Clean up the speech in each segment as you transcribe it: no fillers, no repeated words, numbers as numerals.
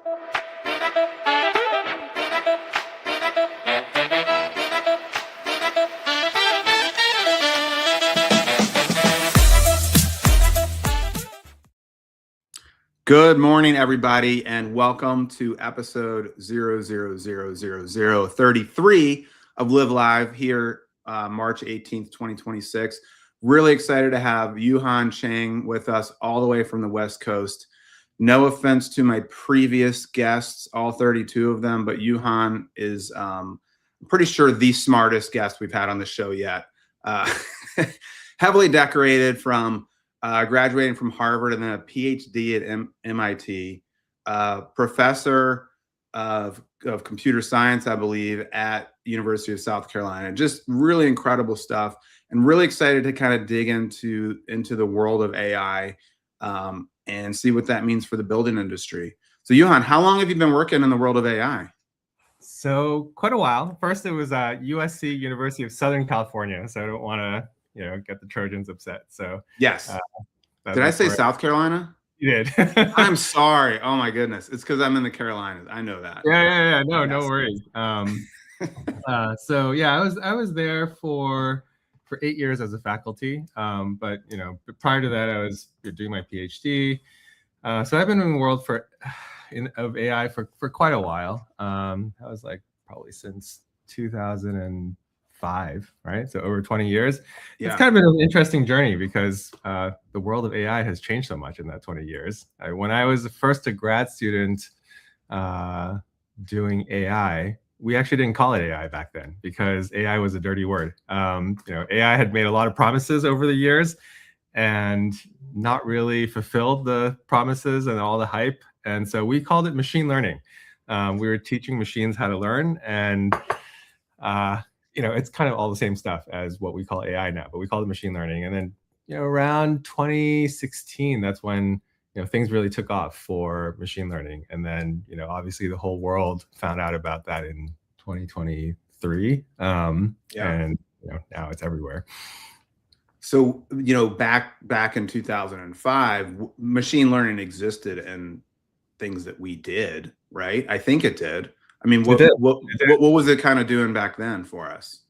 Good morning, everybody, and welcome to episode 0000033 of LivLive here, March 18th, 2026. Really excited to have Yu-Han Chang with us all the way from the West Coast. No offense to my previous guests, all 32 of them, but Yu-Han is, I'm pretty sure, the smartest guest we've had on the show yet. Heavily decorated from graduating from Harvard and then a PhD at MIT, professor of computer science, I believe, at University of South Carolina. Just really incredible stuff, and really excited to kind of dig into the world of AI and see what that means for the building industry. So, Yu-Han, how long have you been working in the world of AI? So quite a while. First, it was USC, University of Southern California. So I don't want to get the Trojans upset. So yes. Did I say South Carolina? You did. I'm sorry. Oh my goodness. It's because I'm in the Carolinas. I know that. Yeah. No, yes. No worries. So yeah, I was there for 8 years as a faculty. But prior to that, I was doing my PhD. So I've been in the world of AI for quite a while. I was like probably since 2005, right? So over 20 years. Yeah. It's kind of been an interesting journey because the world of AI has changed so much in that 20 years. When I was first a grad student doing AI, we actually didn't call it AI back then because AI was a dirty word. AI had made a lot of promises over the years and not really fulfilled the promises and all the hype. And so we called it machine learning. We were teaching machines how to learn, and it's kind of all the same stuff as what we call AI now, but we call it machine learning. And then, around 2016, that's when, things really took off for machine learning. And then, obviously the whole world found out about that in 2023. And, now it's everywhere. So, back in 2005, machine learning existed in things that we did, right? I think it did. I mean, what was it kind of doing back then for us?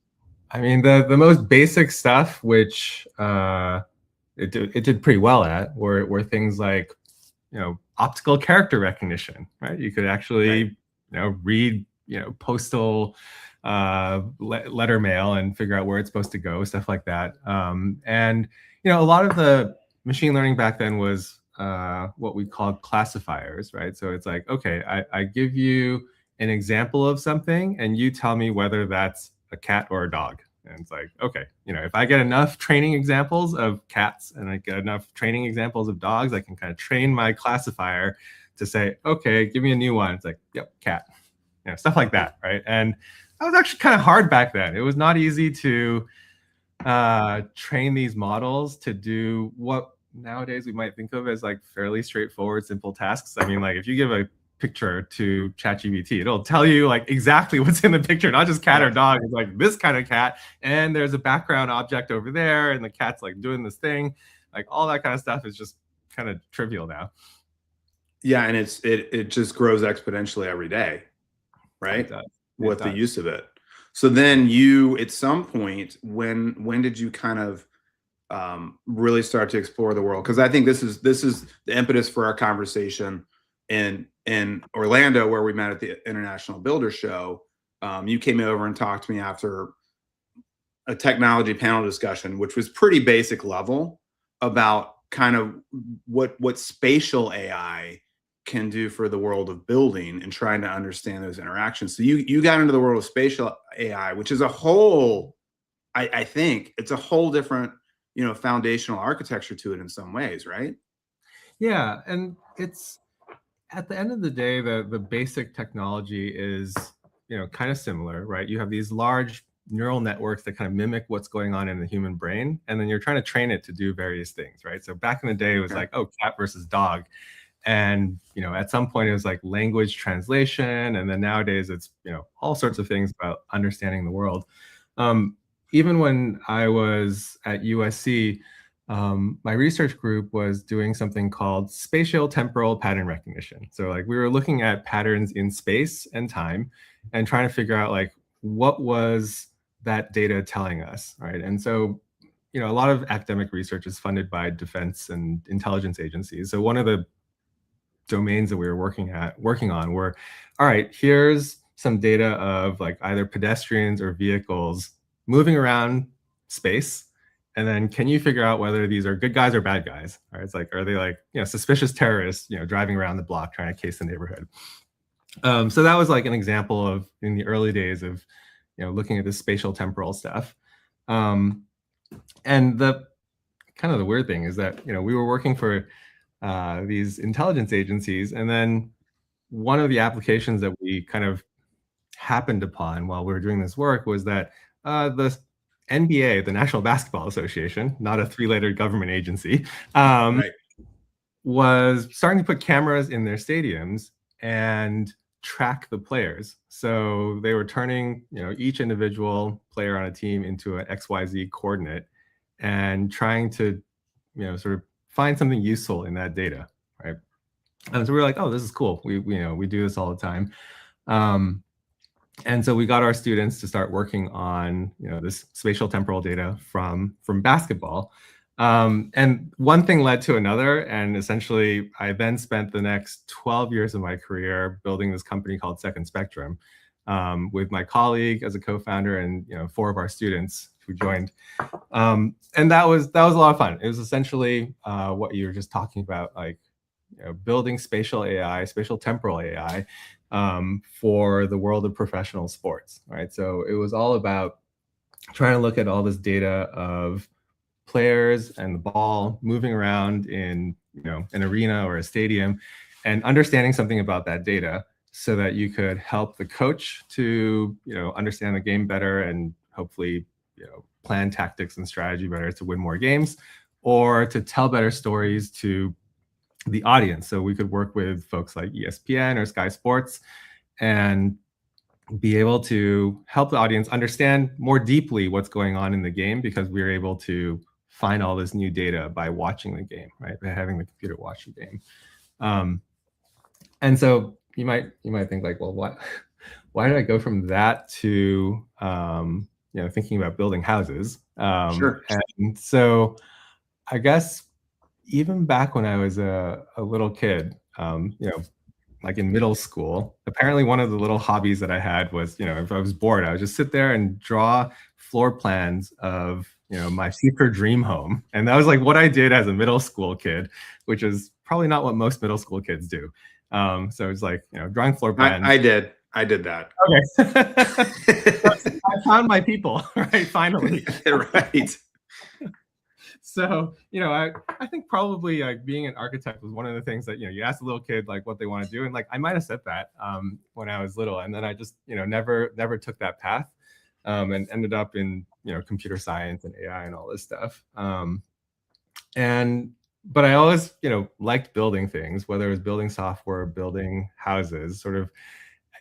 I mean, the most basic stuff, which it did pretty well at, were things like, optical character recognition, right? You could actually, read, postal letter mail and figure out where it's supposed to go, stuff like that. And a lot of the machine learning back then was what we called classifiers, right? So it's like, okay, I give you an example of something and you tell me whether that's a cat or a dog. And it's like, okay, if I get enough training examples of cats and I get enough training examples of dogs, I can kind of train my classifier to say, okay, give me a new one. It's like, yep, cat, stuff like that, right? And that was actually kind of hard back then. It was not easy to train these models to do what nowadays we might think of as like fairly straightforward, simple tasks. I mean, like if you give a picture to ChatGPT, it'll tell you like exactly what's in the picture, not just cat or dog. It's like this kind of cat, and there's a background object over there, and the cat's like doing this thing. Like all that kind of stuff is just kind of trivial now. Yeah, and it just grows exponentially every day, right? With the use of it. So then you, at some point, when did you kind of really start to explore the world? Because I think this is the impetus for our conversation in Orlando, where we met at the International Builder Show. You came over and talked to me after a technology panel discussion, which was pretty basic level about kind of what spatial AI can do for the world of building and trying to understand those interactions. So you got into the world of spatial AI, which is a whole, I think it's a whole different, foundational architecture to it in some ways, right? Yeah, and it's, at the end of the day, the basic technology is, kind of similar, right? You have these large neural networks that kind of mimic what's going on in the human brain, and then you're trying to train it to do various things, right? So back in the day, it was like, oh, cat versus dog. And, at some point it was like language translation. And then nowadays it's, all sorts of things about understanding the world. Even when I was at USC, my research group was doing something called spatial temporal pattern recognition. So like we were looking at patterns in space and time and trying to figure out like what was that data telling us, right? And so, you know, a lot of academic research is funded by defense and intelligence agencies. So one of the domains that we were working on were, all right, here's some data of like either pedestrians or vehicles moving around space. And then can you figure out whether these are good guys or bad guys? Right? It's like, are they like, you know, suspicious terrorists, you know, driving around the block trying to case the neighborhood? So that was like an example of in the early days of, you know, looking at this spatial temporal stuff. And the kind of the weird thing is that, you know, we were working for these intelligence agencies, and then one of the applications that we kind of happened upon while we were doing this work was that the NBA, the National Basketball Association, not a three-lettered government agency, Right. was starting to put cameras in their stadiums and track the players. So they were turning, you know, each individual player on a team into an XYZ coordinate and trying to, you know, sort of find something useful in that data, right? And so we were like, oh, this is cool. We you know, we do this all the time. And so we got our students to start working on, you know, this spatial temporal data from basketball. And one thing led to another, and essentially I then spent the next 12 years of my career building this company called Second Spectrum, with my colleague as a co-founder and, you know, 4 of our students who joined. And that was a lot of fun. It was essentially what you were just talking about, like, you know, building spatial AI, spatial temporal AI, for the world of professional sports, right? So it was all about trying to look at all this data of players and the ball moving around in, you know, an arena or a stadium, and understanding something about that data so that you could help the coach to, you know, understand the game better and hopefully, you know, plan tactics and strategy better to win more games, or to tell better stories to the audience. So we could work with folks like ESPN or Sky Sports and be able to help the audience understand more deeply what's going on in the game, because we were able to find all this new data by watching the game, right? By having the computer watch the game. And so you might think like, well, why did I go from that to you know, thinking about building houses? Sure. And so I guess even back when I was a little kid, you know, like in middle school, apparently one of the little hobbies that I had was, you know, if I was bored, I would just sit there and draw floor plans of, you know, my future dream home. And that was like what I did as a middle school kid, which is probably not what most middle school kids do. So it's like, you know, drawing floor plans. I did that. Okay. I found my people, right? Finally. Right. So, you know, I think probably like being an architect was one of the things that, you know, you ask a little kid like what they want to do, and like I might have said that when I was little, and then I just, you know, never took that path, and ended up in, you know, computer science and AI and all this stuff. But I always, you know, liked building things, whether it was building software, building houses. Sort of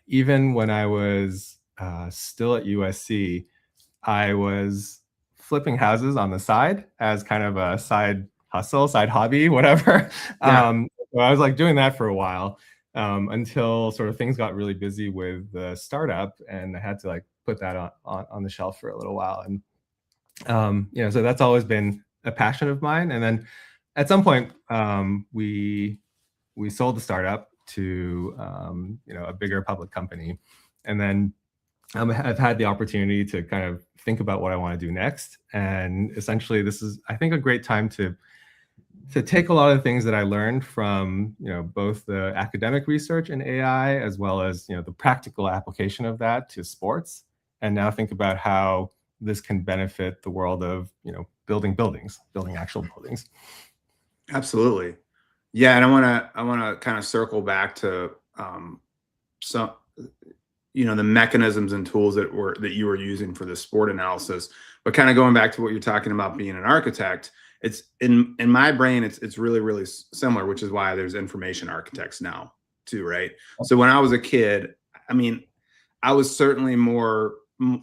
even when I was still at USC, I was flipping houses on the side as kind of a side hustle, side hobby, whatever. Yeah. So I was like doing that for a while, until sort of things got really busy with the startup, and I had to like put that on the shelf for a little while. And you know, so that's always been a passion of mine. And then at some point, we sold the startup to you know, a bigger public company, and then I've had the opportunity to kind of think about what I want to do next. And essentially, this is, I think, a great time to take a lot of the things that I learned from, you know, both the academic research in AI as well as, you know, the practical application of that to sports, and now think about how this can benefit the world of, you know, building actual buildings. Absolutely. Yeah, and I want to kind of circle back to some, you know, the mechanisms and tools that you were using for the sport analysis, but kind of going back to what you're talking about being an architect, it's in my brain, it's really similar, which is why there's information architects now too, right? So when I was a kid, I mean, I was certainly more,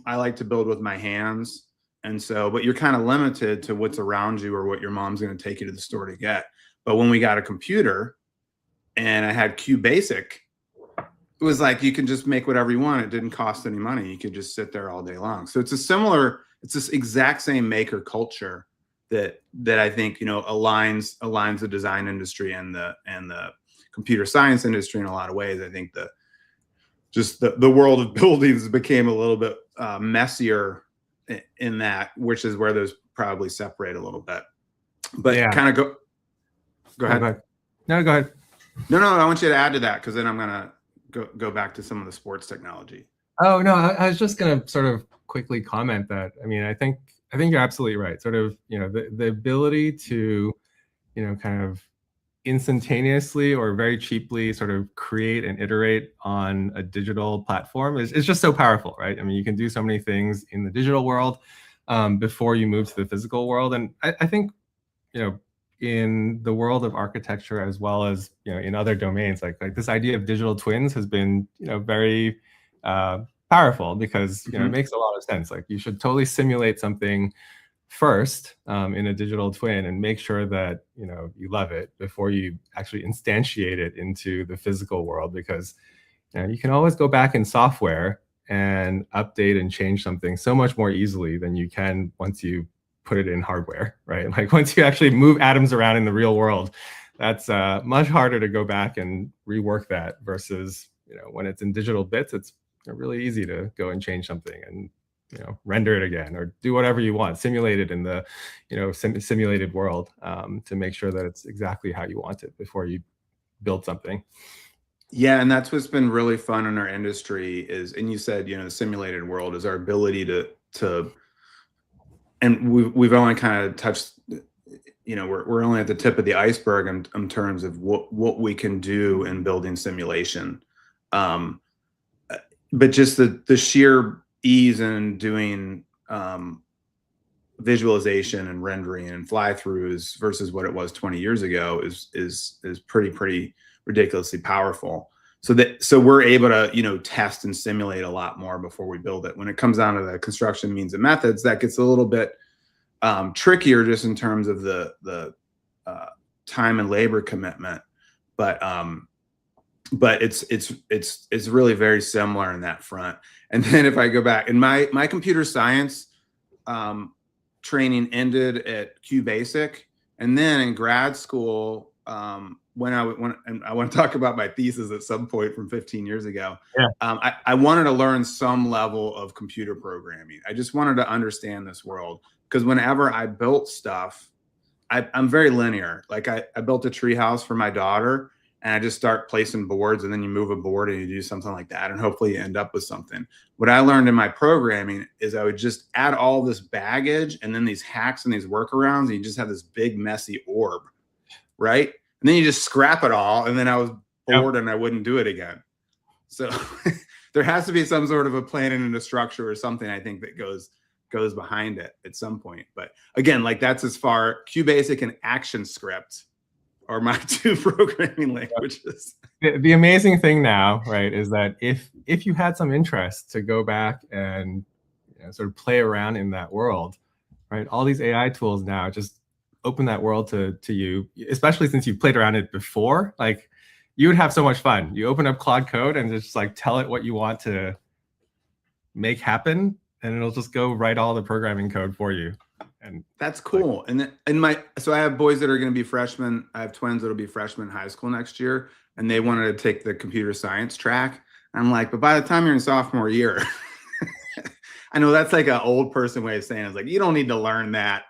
I like to build with my hands And so, but you're kind of limited to what's around you or what your mom's going to take you to the store to get. But when we got a computer and I had QBasic, it was like you can just make whatever you want. It didn't cost any money. You could just sit there all day long. So it's this exact same maker culture that I think, you know, aligns the design industry and the computer science industry in a lot of ways. I think the world of buildings became a little bit messier in that, which is where those probably separate a little bit. But yeah. Kind of go ahead. No, go ahead. No, I want you to add to that, because then I'm gonna go back to some of the sports technology. Oh no, I was just gonna sort of quickly comment that, I mean, I think you're absolutely right. Sort of, you know, the ability to, you know, kind of instantaneously or very cheaply sort of create and iterate on a digital platform is just so powerful, right? I mean, you can do so many things in the digital world before you move to the physical world. And I think, you know, in the world of architecture, as well as, you know, in other domains, like this idea of digital twins has been, you know, very powerful, because, you know, it makes a lot of sense. Like, you should totally simulate something first in a digital twin and make sure that, you know, you love it before you actually instantiate it into the physical world, because, you know, you can always go back in software and update and change something so much more easily than you can once you put it in hardware, right? Like, once you actually move atoms around in the real world, that's much harder to go back and rework that, versus, you know, when it's in digital bits, it's really easy to go and change something and, you know, render it again or do whatever you want, simulate it in the, you know, simulated world to make sure that it's exactly how you want it before you build something. Yeah, and that's what's been really fun in our industry is, and you said, you know, the simulated world is our ability to and we've only kind of touched, you know, we're only at the tip of the iceberg in terms of what we can do in building simulation. But just the sheer ease in doing visualization and rendering and fly-throughs versus what it was 20 years ago is pretty ridiculously powerful. So we're able to, you know, test and simulate a lot more before we build it. When it comes down to the construction means and methods, that gets a little bit trickier, just in terms of the time and labor commitment. But it's really very similar in that front. And then if I go back, and my computer science training ended at QBasic, and then in grad school, when I want to talk about my thesis at some point from 15 years ago. Yeah. I wanted to learn some level of computer programming. I just wanted to understand this world, because whenever I built stuff, I'm very linear. Like I built a tree house for my daughter, and I just start placing boards, and then you move a board and you do something like that, and hopefully you end up with something. What I learned in my programming is I would just add all this baggage and then these hacks and these workarounds, and you just have this big messy orb, right? And then you just scrap it all, and then I was bored. Yep. And I wouldn't do it again. So there has to be some sort of a plan and a structure or something, I think, that goes behind it at some point. But again, like, that's as far QBasic and ActionScript are my two programming languages. The amazing thing now, right, is that if you had some interest to go back and, you know, sort of play around in that world, right, all these AI tools now just open that world to you, especially since you've played around it before. Like, you would have so much fun. You open up Claude Code and just like tell it what you want to make happen, and it'll just go write all the programming code for you. And that's cool. Like, and so I have boys that are going to be freshmen. I have twins that'll be freshmen in high school next year, and they wanted to take the computer science track. I'm like, but by the time you're in sophomore year, I know that's like an old person way of saying it. It's like, you don't need to learn that.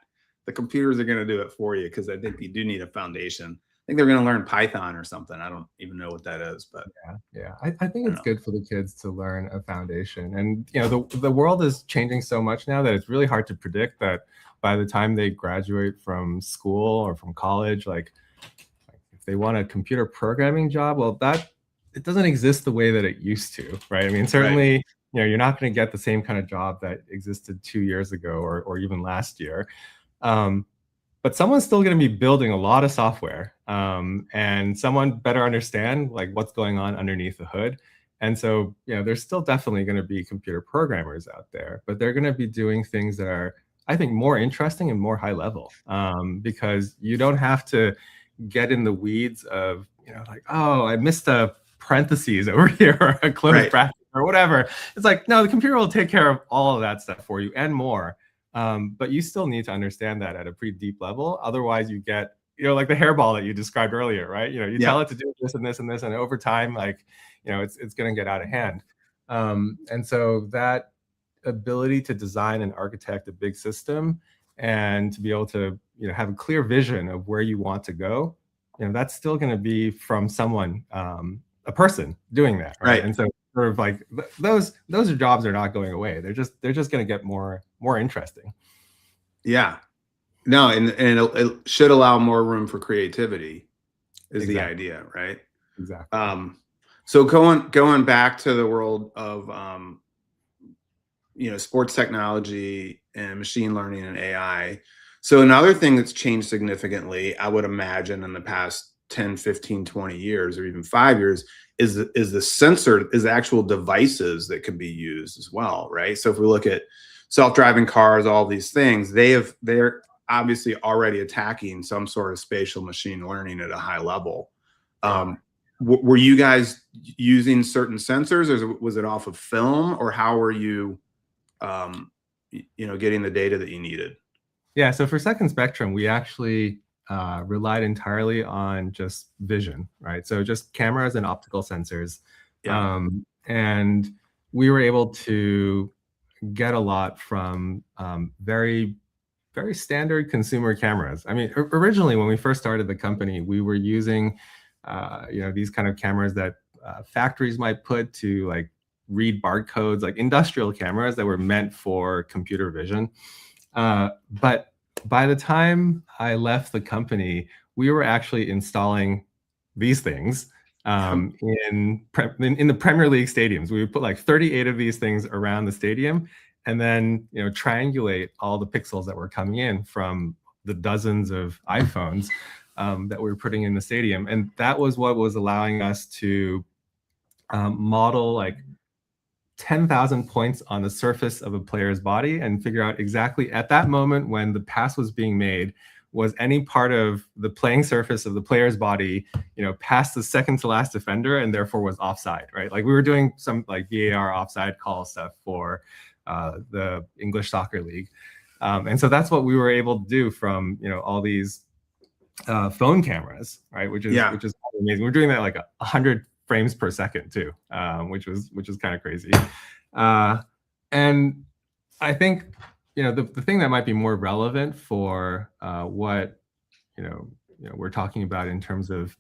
The computers are going to do it for you, because I think you do need a foundation. I think they're going to learn Python or something. I don't even know what that is, but yeah. I think it's good for the kids to learn a foundation. And, you know, the world is changing so much now that it's really hard to predict that by the time they graduate from school or from college, like if they want a computer programming job, well, it doesn't exist the way that it used to, right? I mean, certainly, right, you know, you're not going to get the same kind of job that existed 2 years ago or even last year. But someone's still going to be building a lot of software, and someone better understand like what's going on underneath the hood. And so, you know, there's still definitely going to be computer programmers out there, but they're going to be doing things that are I think, more interesting and more high level, because you don't have to get in the weeds of, like, oh, I missed a parentheses over here or a closed bracket or whatever. It's like, no, the computer will take care of all of that stuff for you and more. But you still need to understand that at a pretty deep level. Otherwise, you get, like the hairball that you described earlier, right? You tell it to do this and this and this, and over time, like, it's going to get out of hand. And so that ability to design and architect a big system and to be able to, have a clear vision of where you want to go, that's still going to be from someone, a person doing that, right? And so sort of like those jobs are not going away. They're just going to get more interesting. Yeah. No, and it should allow more room for creativity is the idea, right? Exactly. So going back to the world of sports technology and machine learning and AI. So another thing that's changed significantly, I would imagine, in the past 10, 15, 20 years, or even 5 years, is the actual devices that can be used as well, right? So if we look at self-driving cars, all these things, they're obviously already attacking some sort of spatial machine learning at a high level. Were you guys using certain sensors, or was it off of film, or how were you getting the data that you needed? Yeah, so for Second Spectrum, we actually relied entirely on just vision, right? So just cameras and optical sensors. And we were able to get a lot from very, very standard consumer cameras. I mean, originally when we first started the company, we were using these kind of cameras that factories might put to like read barcodes, like industrial cameras that were meant for computer vision. But by the time I left the company, we were actually installing these things in the Premier League stadiums. We would put like 38 of these things around the stadium, and then triangulate all the pixels that were coming in from the dozens of iPhones that we were putting in the stadium. And that was what was allowing us to model like 10,000 points on the surface of a player's body and figure out exactly at that moment when the pass was being made, was any part of the playing surface of the player's body, past the second to last defender, and therefore was offside, right? Like we were doing some like VAR offside call stuff for the English Soccer League. And so that's what we were able to do from, all these phone cameras, right? Which is amazing. We're doing that like 100 frames per second too, which was kind of crazy. And I think the thing that might be more relevant for what we're talking about in terms of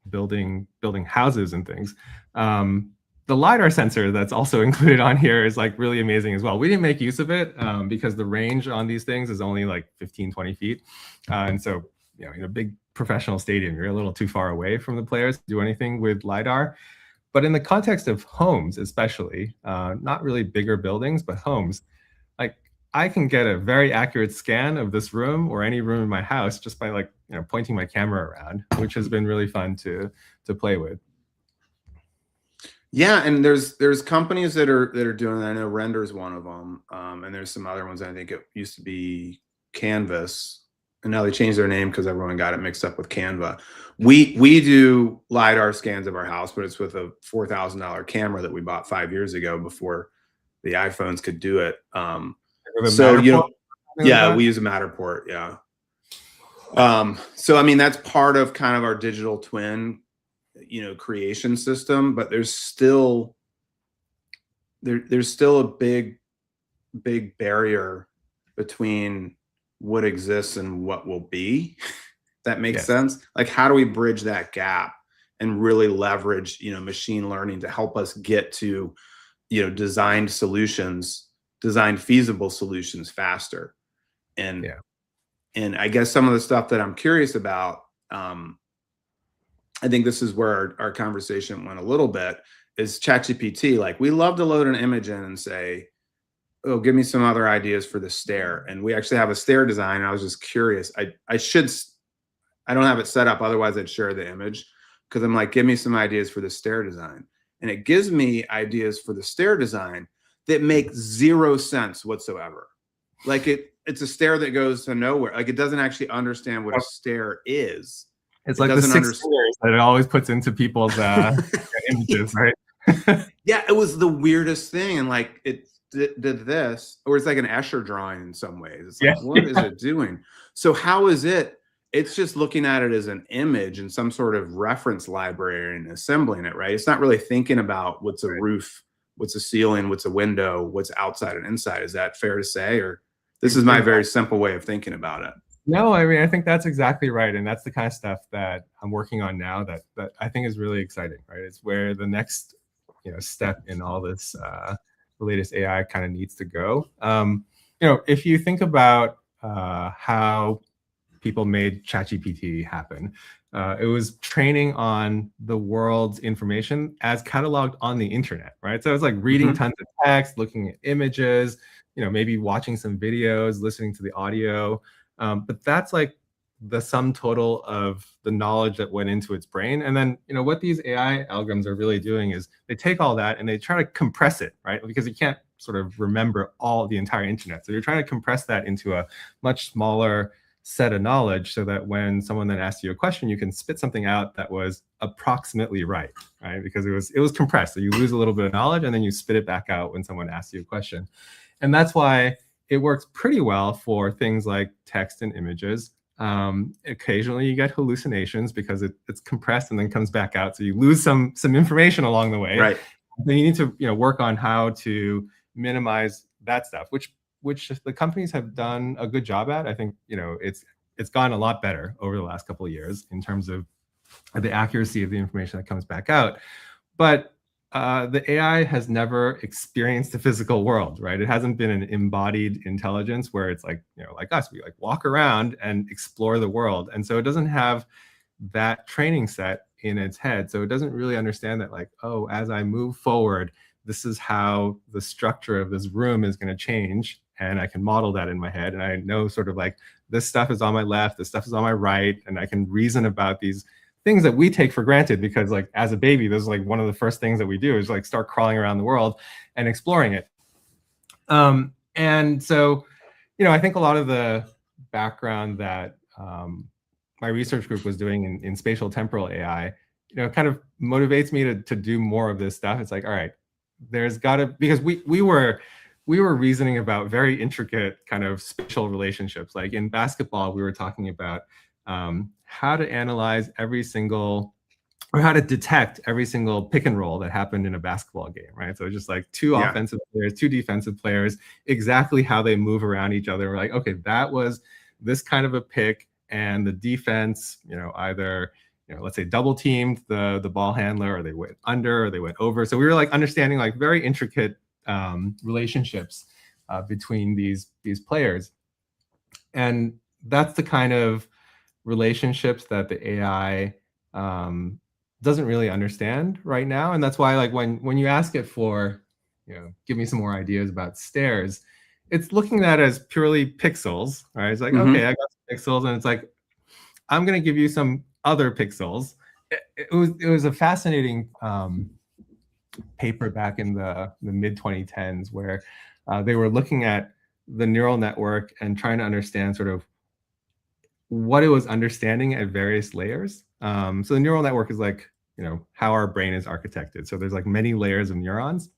building houses and things, the LiDAR sensor that's also included on here is like really amazing as well. We didn't make use of it because the range on these things is only like 15-20 feet, and so in a big professional stadium, you're a little too far away from the players to do anything with LiDAR. But in the context of homes, especially, not really bigger buildings, but homes, like I can get a very accurate scan of this room or any room in my house just by like pointing my camera around, which has been really fun to play with. Yeah, and there's companies that are doing that. I know Render's one of them, and there's some other ones. I think it used to be Canvas, and now they changed their name because everyone got it mixed up with Canva. We do LiDAR scans of our house, but it's with a $4,000 camera that we bought 5 years ago before the iPhones could do it. So we use a Matterport. Yeah. So I mean that's part of kind of our digital twin, creation system, but there's still a big barrier between what exists and what will be. That makes sense. Like, how do we bridge that gap and really leverage, machine learning to help us get to, designed feasible solutions faster? And I guess some of the stuff that I'm curious about, I think this is where our conversation went a little bit, is ChatGPT. Like, we love to load an image in and say, oh, give me some other ideas for the stair. And we actually have a stair design. I was just curious. I don't have it set up. Otherwise I'd share the image, because I'm like, give me some ideas for the stair design. And it gives me ideas for the stair design that make zero sense whatsoever. Like it's a stair that goes to nowhere. Like, it doesn't actually understand what a stair is. It's like the 6 fingers that it always puts into people's images, right? Yeah, it was the weirdest thing. And like, it did this, or it's like an Escher drawing in some ways. It's like, what is it doing? So how is it? It's just looking at it as an image and some sort of reference library and assembling it, right? It's not really thinking about what's a roof, what's a ceiling, what's a window, what's outside and inside. Is that fair to say? Or this is my very simple way of thinking about it? No, I mean, I think that's exactly right. And that's the kind of stuff that I'm working on now that I think is really exciting, right? It's where the next step in all this, the latest AI kind of needs to go. If you think about how people made ChatGPT happen, it was training on the world's information as cataloged on the internet, right? So it's like reading tons of text, looking at images, maybe watching some videos, listening to the audio. But that's like the sum total of the knowledge that went into its brain. And then, what these AI algorithms are really doing is they take all that and they try to compress it, right? Because you can't sort of remember the entire internet. So you're trying to compress that into a much smaller set of knowledge so that when someone then asks you a question, you can spit something out that was approximately right? Because it was compressed. So you lose a little bit of knowledge and then you spit it back out when someone asks you a question. And that's why it works pretty well for things like text and images. Occasionally you get hallucinations because it's compressed and then comes back out. So you lose some information along the way. Right. Then you need to work on how to minimize that stuff, which the companies have done a good job at. I think it's gotten a lot better over the last couple of years in terms of the accuracy of the information that comes back out. But the AI has never experienced the physical world, right? It hasn't been an embodied intelligence where it's like, like us, we like walk around and explore the world. And so it doesn't have that training set in its head. So it doesn't really understand that, like, oh, as I move forward, this is how the structure of this room is going to change. And I can model that in my head. And I know sort of like this stuff is on my left, this stuff is on my right. And I can reason about these things that we take for granted because, like, as a baby, this is like one of the first things that we do is like start crawling around the world and exploring it. And so, I think a lot of the background that my research group was doing in spatial temporal AI, kind of motivates me to do more of this stuff. It's like, all right, there's got to, because we were reasoning about very intricate kind of spatial relationships. Like in basketball, we were talking about how to analyze how to detect every single pick and roll that happened in a basketball game, right? So just like two offensive players, two defensive players, exactly how they move around each other. We're like, okay, that was this kind of a pick, and the defense, either let's say double teamed the ball handler, or they went under, or they went over. So we were like understanding like very intricate relationships between these players, and that's the kind of relationships that the AI doesn't really understand right now. And that's why, like, when you ask it for, give me some more ideas about stairs, it's looking at it as purely pixels, right? It's like, okay, I got some pixels, and it's like, I'm going to give you some other pixels. It was a fascinating paper back in the mid 2010s where they were looking at the neural network and trying to understand sort of what it was understanding at various layers. So the neural network is like, how our brain is architected. So there's like many layers of neurons,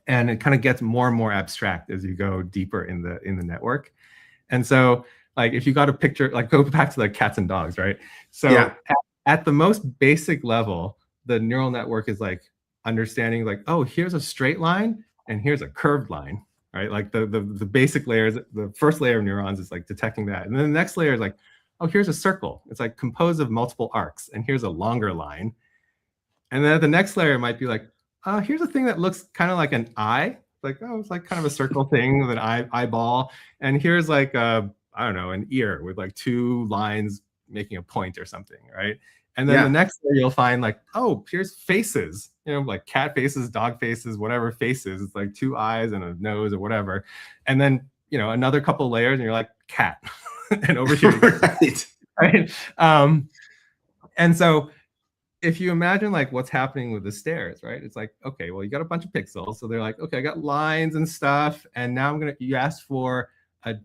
and it kind of gets more and more abstract as you go deeper in the network. And so, like, if you got a picture, like, go back to like cats and dogs, right? So at the most basic level, the neural network is like understanding, like, oh, here's a straight line and here's a curved line, right? Like the basic layers, the first layer of neurons is like detecting that. And then the next layer is like, oh, here's a circle. It's like composed of multiple arcs, and here's a longer line. And then the next layer might be like, oh, here's a thing that looks kind of like an eye. Like, oh, it's like kind of a circle thing with an eyeball. And here's like I don't know, an ear with like two lines making a point or something, right? And then the next layer you'll find like, oh, here's faces, like cat faces, dog faces, whatever faces. It's like two eyes and a nose or whatever. And then, another couple layers and you're like, cat. And over here, right? And so if you imagine like what's happening with the stairs, right? It's like, okay, well, you got a bunch of pixels. So they're like, okay, I got lines and stuff. And now you asked for a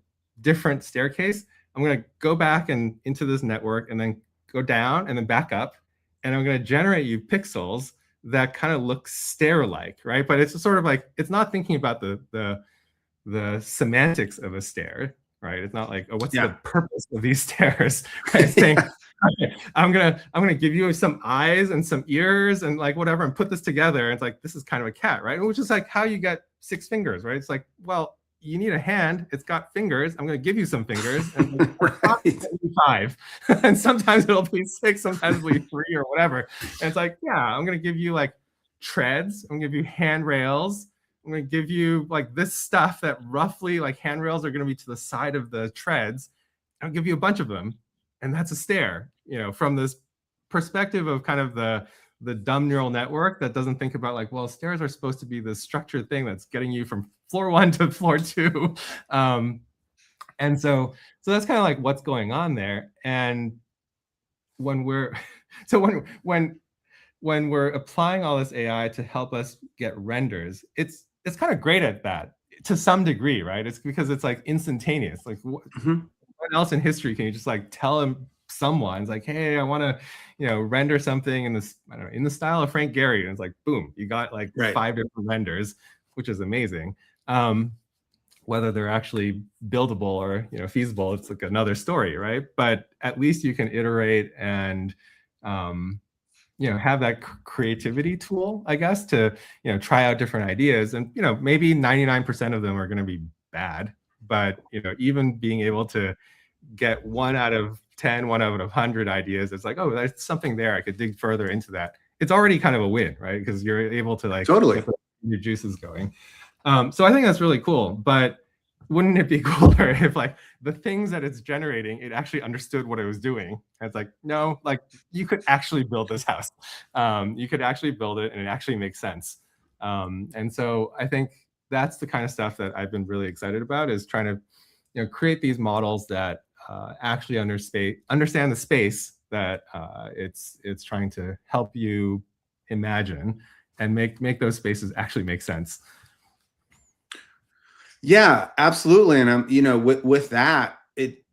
different staircase, I'm going to go back and into this network and then go down and then back up. And I'm going to generate you pixels that kind of look stair-like, right? But it's sort of like, it's not thinking about the semantics of a stair, right? It's not like, oh, what's the purpose of these stairs? Right? It's saying, okay, I'm gonna give you some eyes and some ears and like whatever, and put this together. And it's like, this is kind of a cat, right? Which is like how you get 6 fingers, right? It's like, well, you need a hand. It's got fingers. I'm going to give you some fingers. And right. 5. And sometimes it'll be 6, sometimes it'll be 3 or whatever. And it's like, yeah, I'm going to give you like treads. I'm going to give you handrails. I'm going to give you like this stuff that roughly like handrails are going to be to the side of the treads. I'll give you a bunch of them. And that's a stair, you know, from this perspective of kind of the dumb neural network that doesn't think about like, well, stairs are supposed to be this structured thing that's getting you from floor 1 to floor 2. And so that's kind of like what's going on there. And when we're when we're applying all this AI to help us get renders, it's kind of great at that to some degree, right? It's because it's like instantaneous. Like what else in history can you just like tell someone's like, hey, I want to, you know, render something in this, I don't know, in the style of Frank Gehry, and it's like, boom, you got like 5 different renders, which is amazing. Whether they're actually buildable or, you know, feasible, it's like another story, right? But at least you can iterate and, you know, have that creativity tool, I guess, to, you know, try out different ideas. And, you know, maybe 99% of them are going to be bad, but, you know, even being able to get 1 out of 10, 1 out of 100 ideas, it's like, oh, there's something there. I could dig further into that. It's already kind of a win, right? Because you're able to like get your juices going. So I think that's really cool. But wouldn't it be cooler if like the things that it's generating, it actually understood what it was doing? And it's like, no, like you could actually build this house. You could actually build it and it actually makes sense. And so I think that's the kind of stuff that I've been really excited about, is trying to, you know, create these models that actually understand the space that it's trying to help you imagine, and make those spaces actually make sense. Yeah, absolutely. And you know, with that, it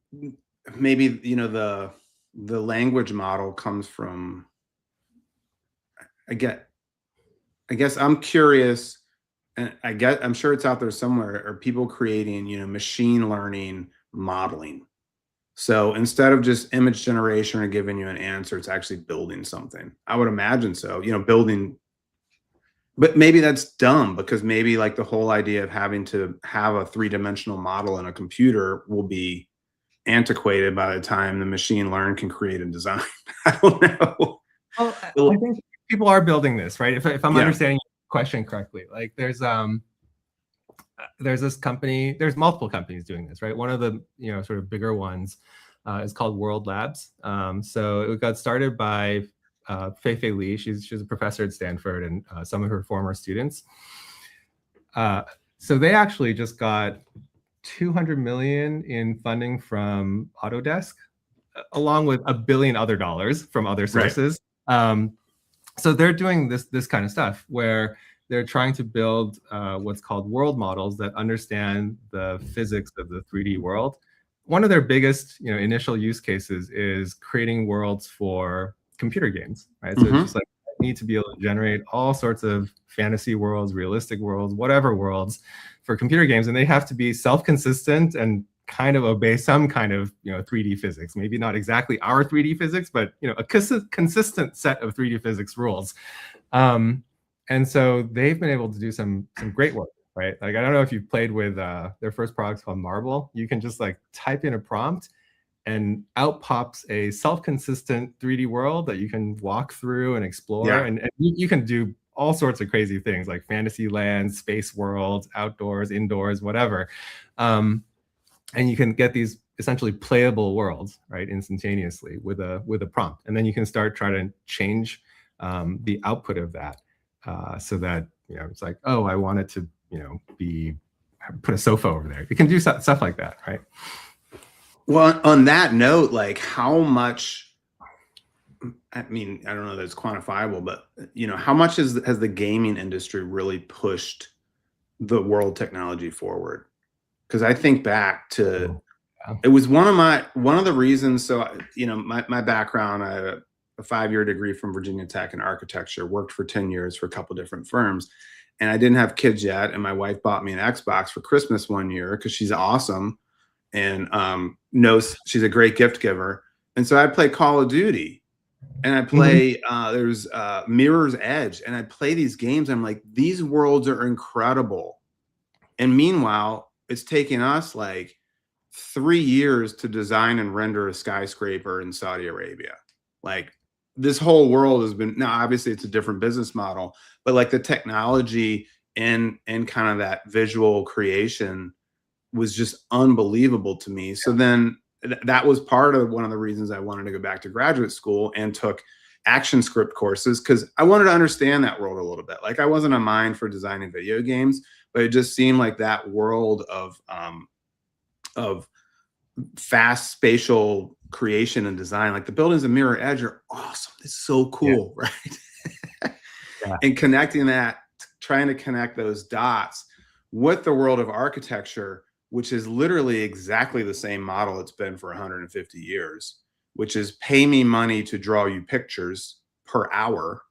maybe, you know, the language model comes from, I guess I'm curious, and I'm sure it's out there somewhere, are people creating, you know, machine learning modeling? So instead of just image generation or giving you an answer, it's actually building something. I would imagine so, you know, building. But maybe that's dumb, because maybe like the whole idea of having to have a 3-dimensional model in a computer will be antiquated by the time the machine learn can create a design. I don't know. Well, I think people are building this, right? If I'm understanding your question correctly, like there's this company, there's multiple companies doing this, right? One of the, you know, sort of bigger ones is called World Labs. So it got started by Fei Li. She's a professor at Stanford, and some of her former students. So they actually just got $200 million in funding from Autodesk, along with $1 billion other dollars from other sources. Right. So they're doing this kind of stuff where they're trying to build what's called world models that understand the physics of the 3D world. One of their biggest, you know, initial use cases is creating worlds for computer games, right? So it's just like, I need to be able to generate all sorts of fantasy worlds, realistic worlds, whatever worlds for computer games, and they have to be self-consistent and kind of obey some kind of, you know, 3D physics. Maybe not exactly our 3D physics, but, you know, a consistent set of 3D physics rules. And so they've been able to do some great work, right? Like, I don't know if you've played with their first product's called Marble. You can just like type in a prompt, and out pops a self-consistent 3D world that you can walk through and explore. Yeah. And you can do all sorts of crazy things like fantasy lands, space worlds, outdoors, indoors, whatever. And you can get these essentially playable worlds, right, instantaneously with a prompt. And then you can start trying to change the output of that so that, you know, it's like, oh, I want it to, you know, put a sofa over there. You can do stuff like that, right? Well, on that note, like how much, I mean, I don't know that it's quantifiable, but, you know, how much has the gaming industry really pushed the world technology forward? Because I think back to It was one of the reasons. So, my background, I had a 5-year degree from Virginia Tech in architecture, worked for 10 years for a couple different firms, and I didn't have kids yet. And my wife bought me an Xbox for Christmas one year because she's awesome and knows she's a great gift giver. And so I'd play Call of Duty, and I'd play, there's Mirror's Edge, and I'd play these games. I'm like, these worlds are incredible. And meanwhile, it's taking us like 3 years to design and render a skyscraper in Saudi Arabia. Like, this whole world has been, now obviously it's a different business model, but like the technology and kind of that visual creation was just unbelievable to me. So then that was part of one of the reasons I wanted to go back to graduate school and took action script courses, because I wanted to understand that world a little bit. Like, I wasn't a mind for designing video games, but it just seemed like that world of fast spatial creation and design, like the buildings in Mirror Edge are awesome. It's so cool, right? And connecting that, trying to connect those dots with the world of architecture, which is literally exactly the same model it's been for 150 years, which is pay me money to draw you pictures per hour,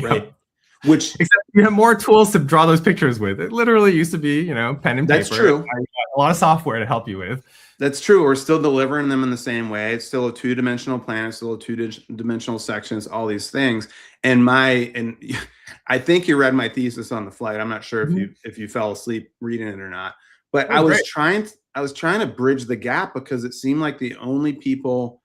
right? Which, except you have more tools to draw those pictures with. It literally used to be, pen and paper. That's true. A lot of software to help you with. That's true. We're still delivering them in the same way. It's still a 2-dimensional plan. It's still a 2-dimensional sections, all these things. And I think you read my thesis on the flight. I'm not sure if you fell asleep reading it or not, but I was trying to bridge the gap, because it seemed like the only people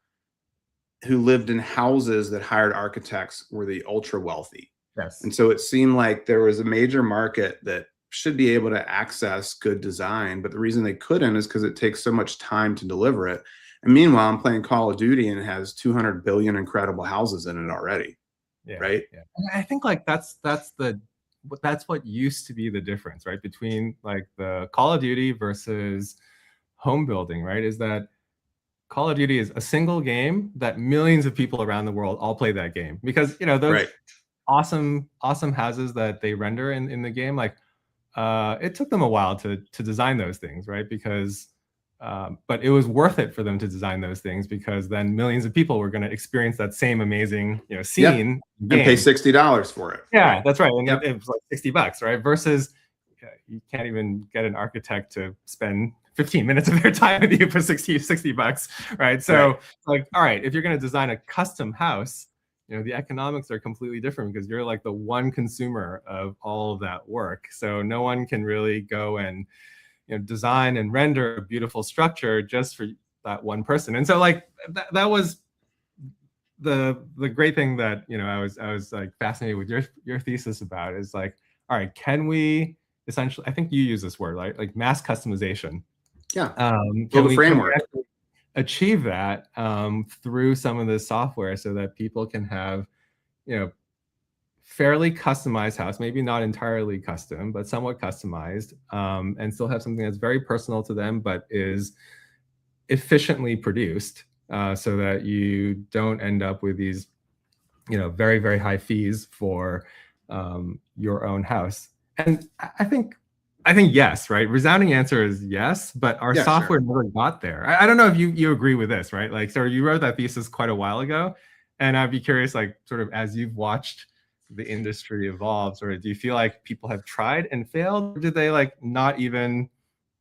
who lived in houses that hired architects were the ultra wealthy. Yes. And so it seemed like there was a major market that should be able to access good design, but the reason they couldn't is because it takes so much time to deliver it. And meanwhile, I'm playing Call of Duty and it has 200 billion incredible houses in it already. Right. Yeah. And I think like that's what used to be the difference, right, between like the Call of Duty versus home building, right? Is that Call of Duty is a single game that millions of people around the world all play that game, because those awesome houses that they render in the game, like it took them a while to design those things, right? Because but it was worth it for them to design those things, because then millions of people were going to experience that same amazing scene and pay $60 for it. Yeah, that's right. And it was like $60, right? Versus you can't even get an architect to spend 15 minutes of their time with you for $60, right? So like, all right, if you're going to design a custom house, the economics are completely different, because you're like the one consumer of all of that work. So no one can really go and design and render a beautiful structure just for that one person. And so like that was the great thing that I was like fascinated with your thesis about, is like, all right, can we essentially, I think you use this word, like mass customization. Yeah. Can we framework achieve that through some of this software, so that people can have fairly customized house, maybe not entirely custom, but somewhat customized, and still have something that's very personal to them, but is efficiently produced, so that you don't end up with these very, very high fees for your own house. And I think yes, right? Resounding answer is yes, but our software never got there. I don't know if you agree with this, right? Like, so you wrote that thesis quite a while ago, and I'd be curious, like, sort of as you've watched the industry evolve, or do you feel like people have tried and failed, or did they like not even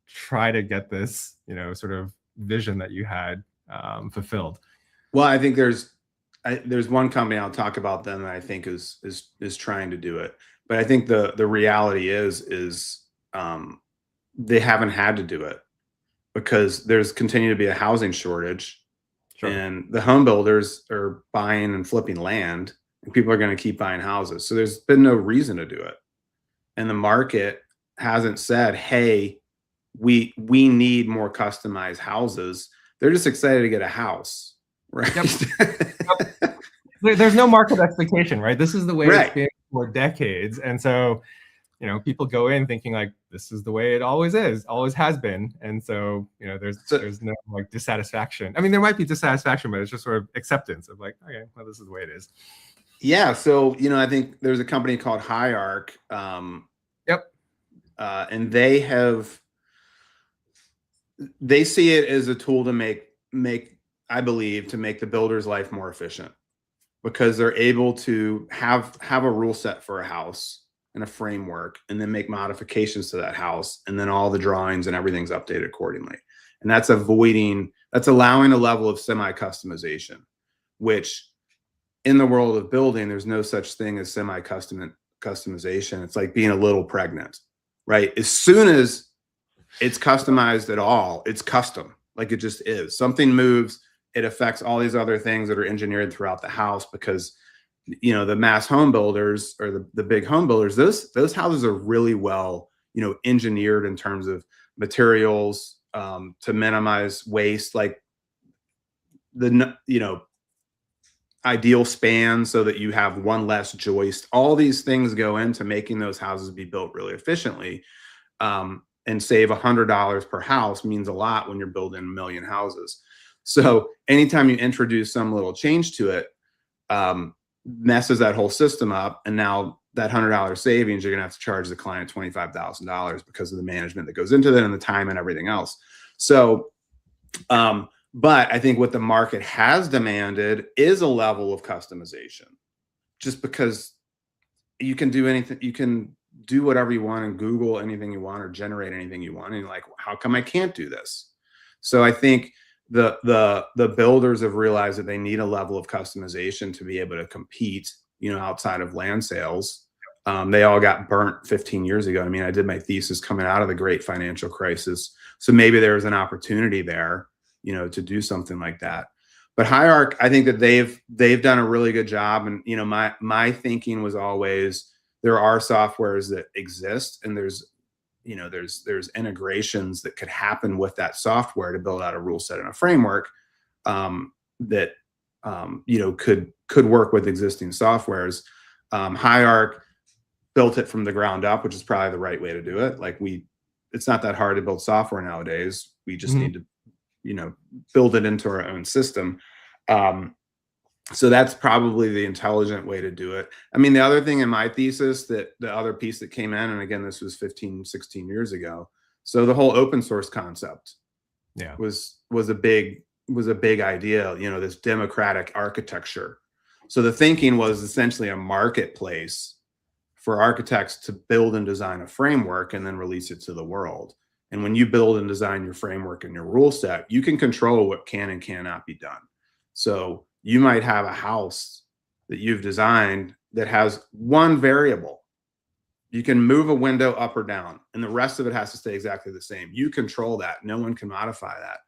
try to get this, sort of vision that you had fulfilled? Well, I think there's one company, I'll talk about them, that I think is trying to do it, but I think the reality is they haven't had to do it, because there's continued to be a housing shortage, and the home builders are buying and flipping land, and people are going to keep buying houses. So there's been no reason to do it. And the market hasn't said, hey, we need more customized houses. They're just excited to get a house, right? Yep. There's no market expectation, right? This is the way it's been for decades. And so, people go in thinking like, this is the way it always is, always has been. And so, there's no like dissatisfaction. I mean, there might be dissatisfaction, but it's just sort of acceptance of like, okay, well, this is the way it is. Yeah. So, I think there's a company called Hierarch. And they have, they see it as a tool to make, I believe, to make the builder's life more efficient, because they're able to have a rule set for a house and a framework, and then make modifications to that house, and then all the drawings and everything's updated accordingly. And that's allowing a level of semi-customization, which in the world of building, there's no such thing as semi-customization. It's like being a little pregnant, right? As soon as it's customized at all, it's custom, like it just is. Something moves, it affects all these other things that are engineered throughout the house, because the mass home builders, or the big home builders, those houses are really well engineered in terms of materials, to minimize waste, like the ideal span, so that you have one less joist. All these things go into making those houses be built really efficiently, and save $100 per house means a lot when you're building 1 million houses. So anytime you introduce some little change to it, messes that whole system up, and now that $100 savings, you're gonna have to charge the client $25,000 because of the management that goes into that, and the time and everything else. So, but I think what the market has demanded is a level of customization, just because you can do anything, you can do whatever you want and Google anything you want or generate anything you want, and you're like, how come I can't do this? So I think the builders have realized that they need a level of customization to be able to compete, outside of land sales. They all got burnt 15 years ago. I mean, I did my thesis coming out of the great financial crisis, so maybe there's an opportunity there, to do something like that. But Hierarch, I think that they've done a really good job. And my thinking was always, there are softwares that exist, and there's integrations that could happen with that software to build out a rule set and a framework, that could work with existing softwares. Hierarch built it from the ground up, which is probably the right way to do it. Like it's not that hard to build software nowadays. We just need to build it into our own system. So that's probably the intelligent way to do it. I mean, the other thing in my thesis, that the other piece that came in, and again, this was 15, 16 years ago. So the whole open source concept was a big idea, this democratic architecture. So the thinking was essentially a marketplace for architects to build and design a framework and then release it to the world. And when you build and design your framework and your rule set, you can control what can and cannot be done. So you might have a house that you've designed that has one variable. You can move a window up or down, and the rest of it has to stay exactly the same. You control that. No one can modify that.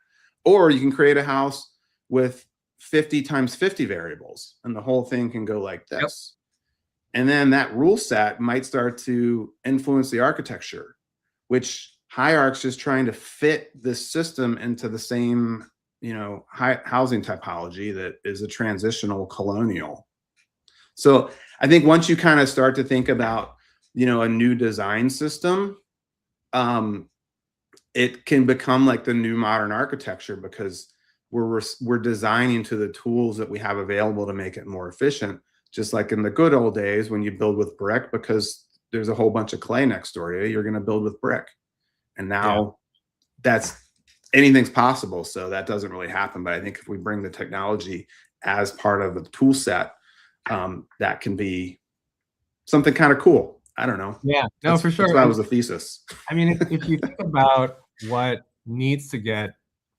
Or you can create a house with 50 times 50 variables, and the whole thing can go like this. Yep. And then that rule set might start to influence the architecture, which Hierarch's just trying to fit this system into the same housing typology that is a transitional colonial. So I think once you kind of start to think about, a new design system, it can become like the new modern architecture, because we're designing to the tools that we have available to make it more efficient. Just like in the good old days when you build with brick, because there's a whole bunch of clay next door to you, you're going to build with brick. And now anything's possible. So that doesn't really happen. But I think if we bring the technology as part of the tool set, that can be something kind of cool. I don't know. Yeah, no, for sure. That was the thesis. I mean, if you think about what needs to get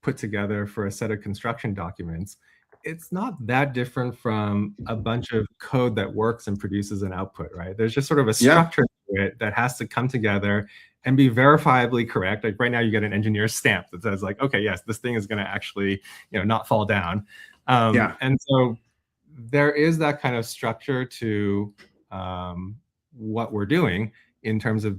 put together for a set of construction documents, it's not that different from a bunch of code that works and produces an output, right? There's just sort of a structure to it that has to come together and be verifiably correct. Like right now, you get an engineer's stamp that says like, okay, yes, this thing is going to actually, not fall down. And so there is that kind of structure to what we're doing in terms of,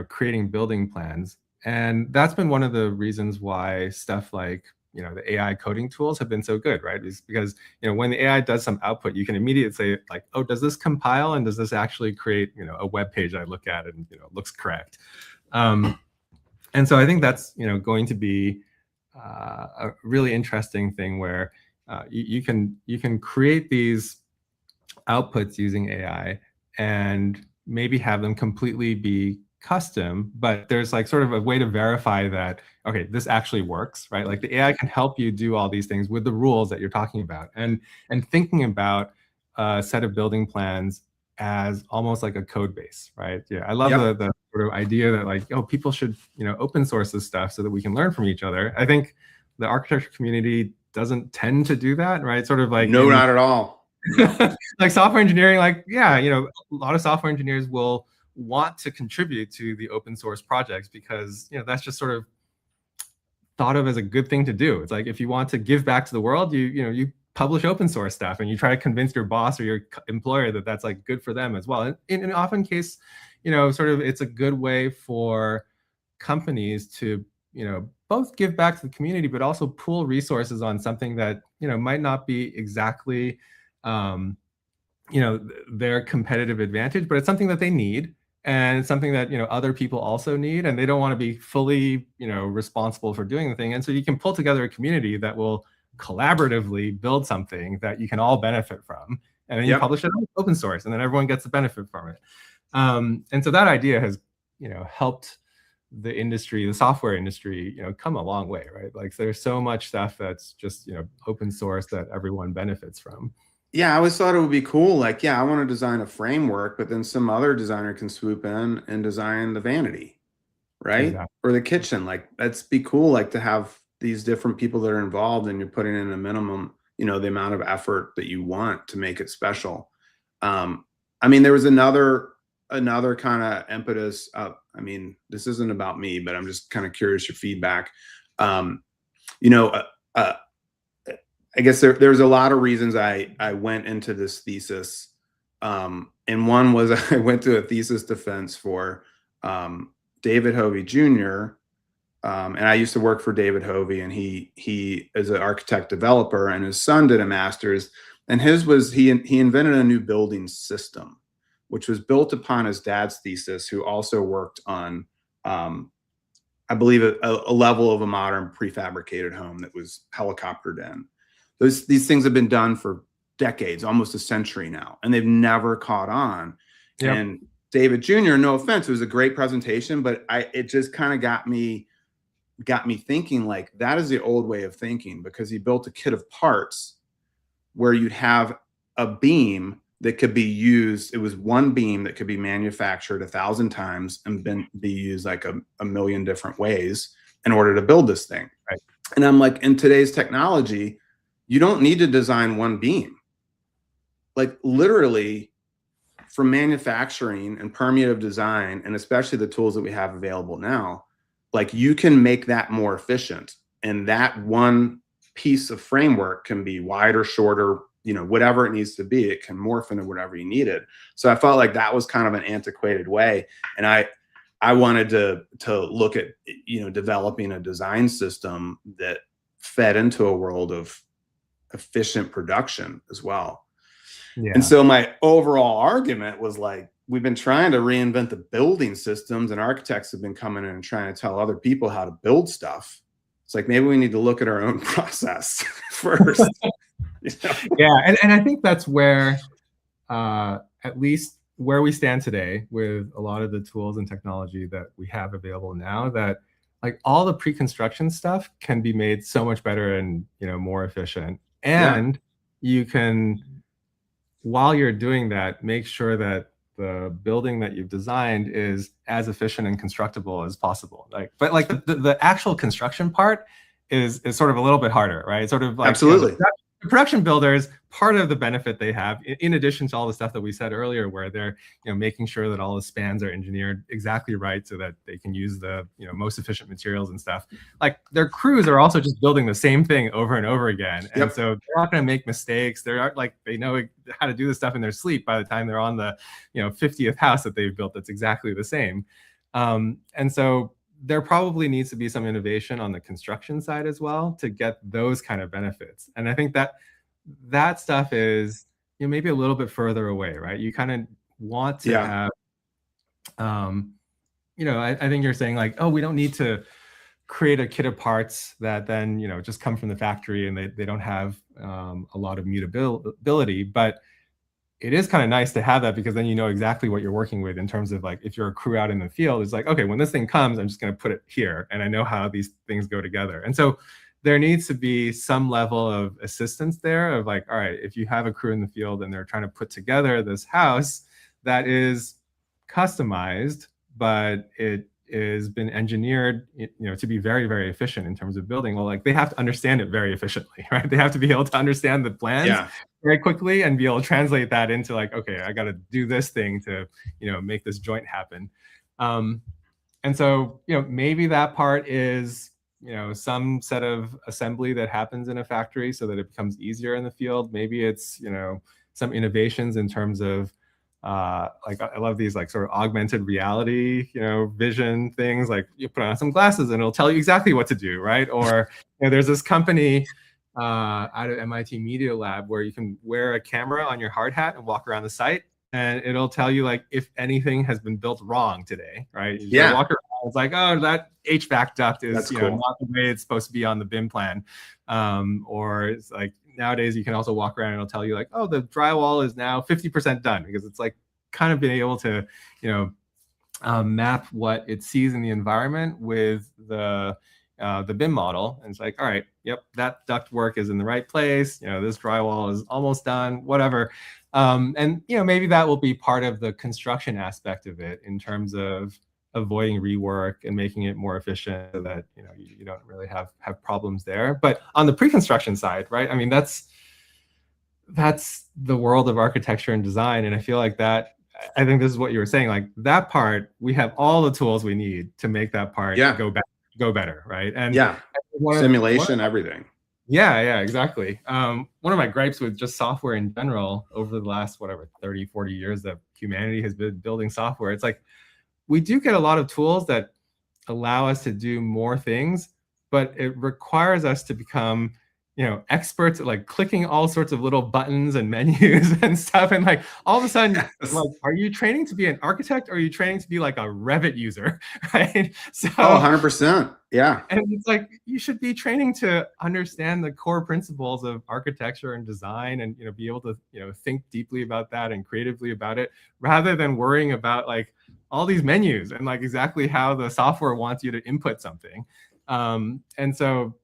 creating building plans. And that's been one of the reasons why stuff like, the AI coding tools have been so good, right? Is because, when the AI does some output, you can immediately say like, oh, does this compile? And does this actually create, a web page I look at and, looks correct? And so I think that's, going to be a really interesting thing where you can create these outputs using AI and maybe have them completely be custom, but there's like sort of a way to verify that, okay, this actually works, right? Like the AI can help you do all these things with the rules that you're talking about, and thinking about a set of building plans as almost like a code base, right? Yeah, I love the sort of idea that like, oh, people should, you know, open source this stuff so that we can learn from each other. I think the architecture community doesn't tend to do that, right? Sort of like no, not at all. Like software engineering, like, yeah, you know, a lot of software engineers will want to contribute to the open source projects because, you know, that's just sort of thought of as a good thing to do. It's like if you want to give back to the world, you publish open source stuff and you try to convince your boss or your employer that that's like good for them as well. And in often case, you know, sort of it's a good way for companies to, you know, both give back to the community, but also pool resources on something that, you know, might not be exactly, you know, their competitive advantage, but it's something that they need. And it's something that, you know, other people also need, and they don't want to be fully, you know, responsible for doing the thing. And so you can pull together a community that will collaboratively build something that you can all benefit from. And then you publish it open source, and then everyone gets the benefit from it. And so that idea has, you know, helped the industry, the software industry, you know, come a long way, right? Like there's so much stuff that's just, you know, open source that everyone benefits from. Yeah, I always thought it would be cool. Like, yeah, I want to design a framework, but then some other designer can swoop in and design the vanity, right? Exactly. Or the kitchen. Like, that's be cool. Like to have these different people that are involved, and you're putting in a minimum, you know, the amount of effort that you want to make it special. I mean, there was another kind of impetus. I mean, this isn't about me, but I'm just kind of curious your feedback. You know, I guess there's a lot of reasons I went into this thesis. And one was I went to a thesis defense for David Hovey Jr. And I used to work for David Hovey, and he is an architect developer, and his son did a master's, and his was he invented a new building system, which was built upon his dad's thesis, who also worked on I believe a level of a modern prefabricated home that was helicoptered in. These things have been done for decades, almost a century now, and they've never caught on. Yep. And David Jr., no offense, it was a great presentation, but it just kind of got me thinking, like, that is the old way of thinking, because he built a kit of parts where you'd have a beam that could be used. It was one beam that could be manufactured 1,000 times and be used like a million different ways in order to build this thing. Right. And I'm like, in today's technology, you don't need to design one beam. Like literally, from manufacturing and permeative design, and especially the tools that we have available now, like you can make that more efficient. And that one piece of framework can be wider, shorter, you know, whatever it needs to be. It can morph into whatever you needed. So I felt like that was kind of an antiquated way. And I wanted to look at, you know, developing a design system that fed into a world of efficient production as well. Yeah. And so my overall argument was like, we've been trying to reinvent the building systems, and architects have been coming in and trying to tell other people how to build stuff. It's like, maybe we need to look at our own process first. You know? Yeah, and I think that's where, at least where we stand today with a lot of the tools and technology that we have available now, that like all the pre-construction stuff can be made so much better and, you know, more efficient. And you can, while you're doing that, make sure that the building that you've designed is as efficient and constructible as possible. Like, but like the actual construction part is sort of a little bit harder, right? It's sort of like, absolutely. You know, the production builders, part of the benefit they have, in addition to all the stuff that we said earlier, where they're, you know, making sure that all the spans are engineered exactly right so that they can use the, you know, most efficient materials and stuff. Like their crews are also just building the same thing over and over again. And so they're not going to make mistakes. They're like, they know how to do this stuff in their sleep by the time they're on the, you know, 50th house that they've built that's exactly the same. And so there probably needs to be some innovation on the construction side as well to get those kind of benefits. And I think that stuff is, you know, maybe a little bit further away, right? You kind of want to have, you know, I think you're saying like, oh, we don't need to create a kit of parts that then, you know, just come from the factory and they don't have a lot of mutability. But it is kind of nice to have that, because then you know exactly what you're working with in terms of like, if you're a crew out in the field, it's like, okay, when this thing comes, I'm just going to put it here, and I know how these things go together. And so there needs to be some level of assistance there of like, all right, if you have a crew in the field and they're trying to put together this house that is customized, but it has been engineered, you know, to be very, very efficient in terms of building. Well, like, they have to understand it very efficiently, right? They have to be able to understand the plans very quickly and be able to translate that into like, okay, I got to do this thing to, you know, make this joint happen. And so, you know, maybe that part is, you know, some set of assembly that happens in a factory so that it becomes easier in the field. Maybe it's, you know, some innovations in terms of like, I love these like sort of augmented reality, you know, vision things, like you put on some glasses and it'll tell you exactly what to do, right? Or, you know, there's this company out of MIT Media Lab where you can wear a camera on your hard hat and walk around the site, and it'll tell you like if anything has been built wrong today, right? You just walk around, it's like, oh, that HVAC duct is you know, not the way it's supposed to be on the BIM plan. Or it's like, nowadays you can also walk around and it'll tell you like, oh, the drywall is now 50% done, because it's like kind of being able to, you know, map what it sees in the environment with the BIM model. And it's like, all right, yep, that duct work is in the right place. You know, this drywall is almost done, whatever. And, you know, maybe that will be part of the construction aspect of it in terms of avoiding rework and making it more efficient so that, you know, you don't really have problems there. But on the pre-construction side, right? I mean, that's the world of architecture and design. And I feel like that, I think this is what you were saying, like that part, we have all the tools we need to make that part go better, right? And simulation, everything. Yeah, exactly. One of my gripes with just software in general over the last, whatever, 30, 40 years that humanity has been building software, it's like, we do get a lot of tools that allow us to do more things, but it requires us to become, you know, experts at like clicking all sorts of little buttons and menus and stuff. And like all of a sudden, like, are you training to be an architect, or are you training to be like a Revit user, right? So 100%. Yeah. And it's like, you should be training to understand the core principles of architecture and design, and, you know, be able to, you know, think deeply about that and creatively about it, rather than worrying about like all these menus and like exactly how the software wants you to input something. And so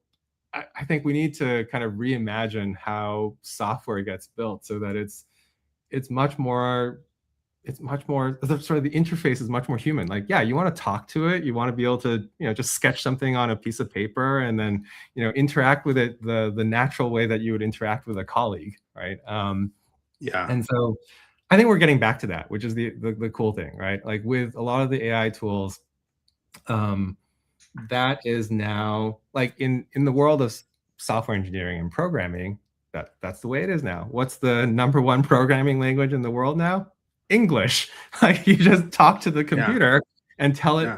I think we need to kind of reimagine how software gets built so that it's much more, sort of the interface is much more human. Like, yeah, you want to talk to it, you want to be able to, you know, just sketch something on a piece of paper and then, you know, interact with it the natural way that you would interact with a colleague, right? And so I think we're getting back to that, which is the cool thing, right? Like with a lot of the AI tools, that is now like in the world of software engineering and programming, that's the way it is now. What's the #1 programming language in the world now? English. Like, you just talk to the computer and tell it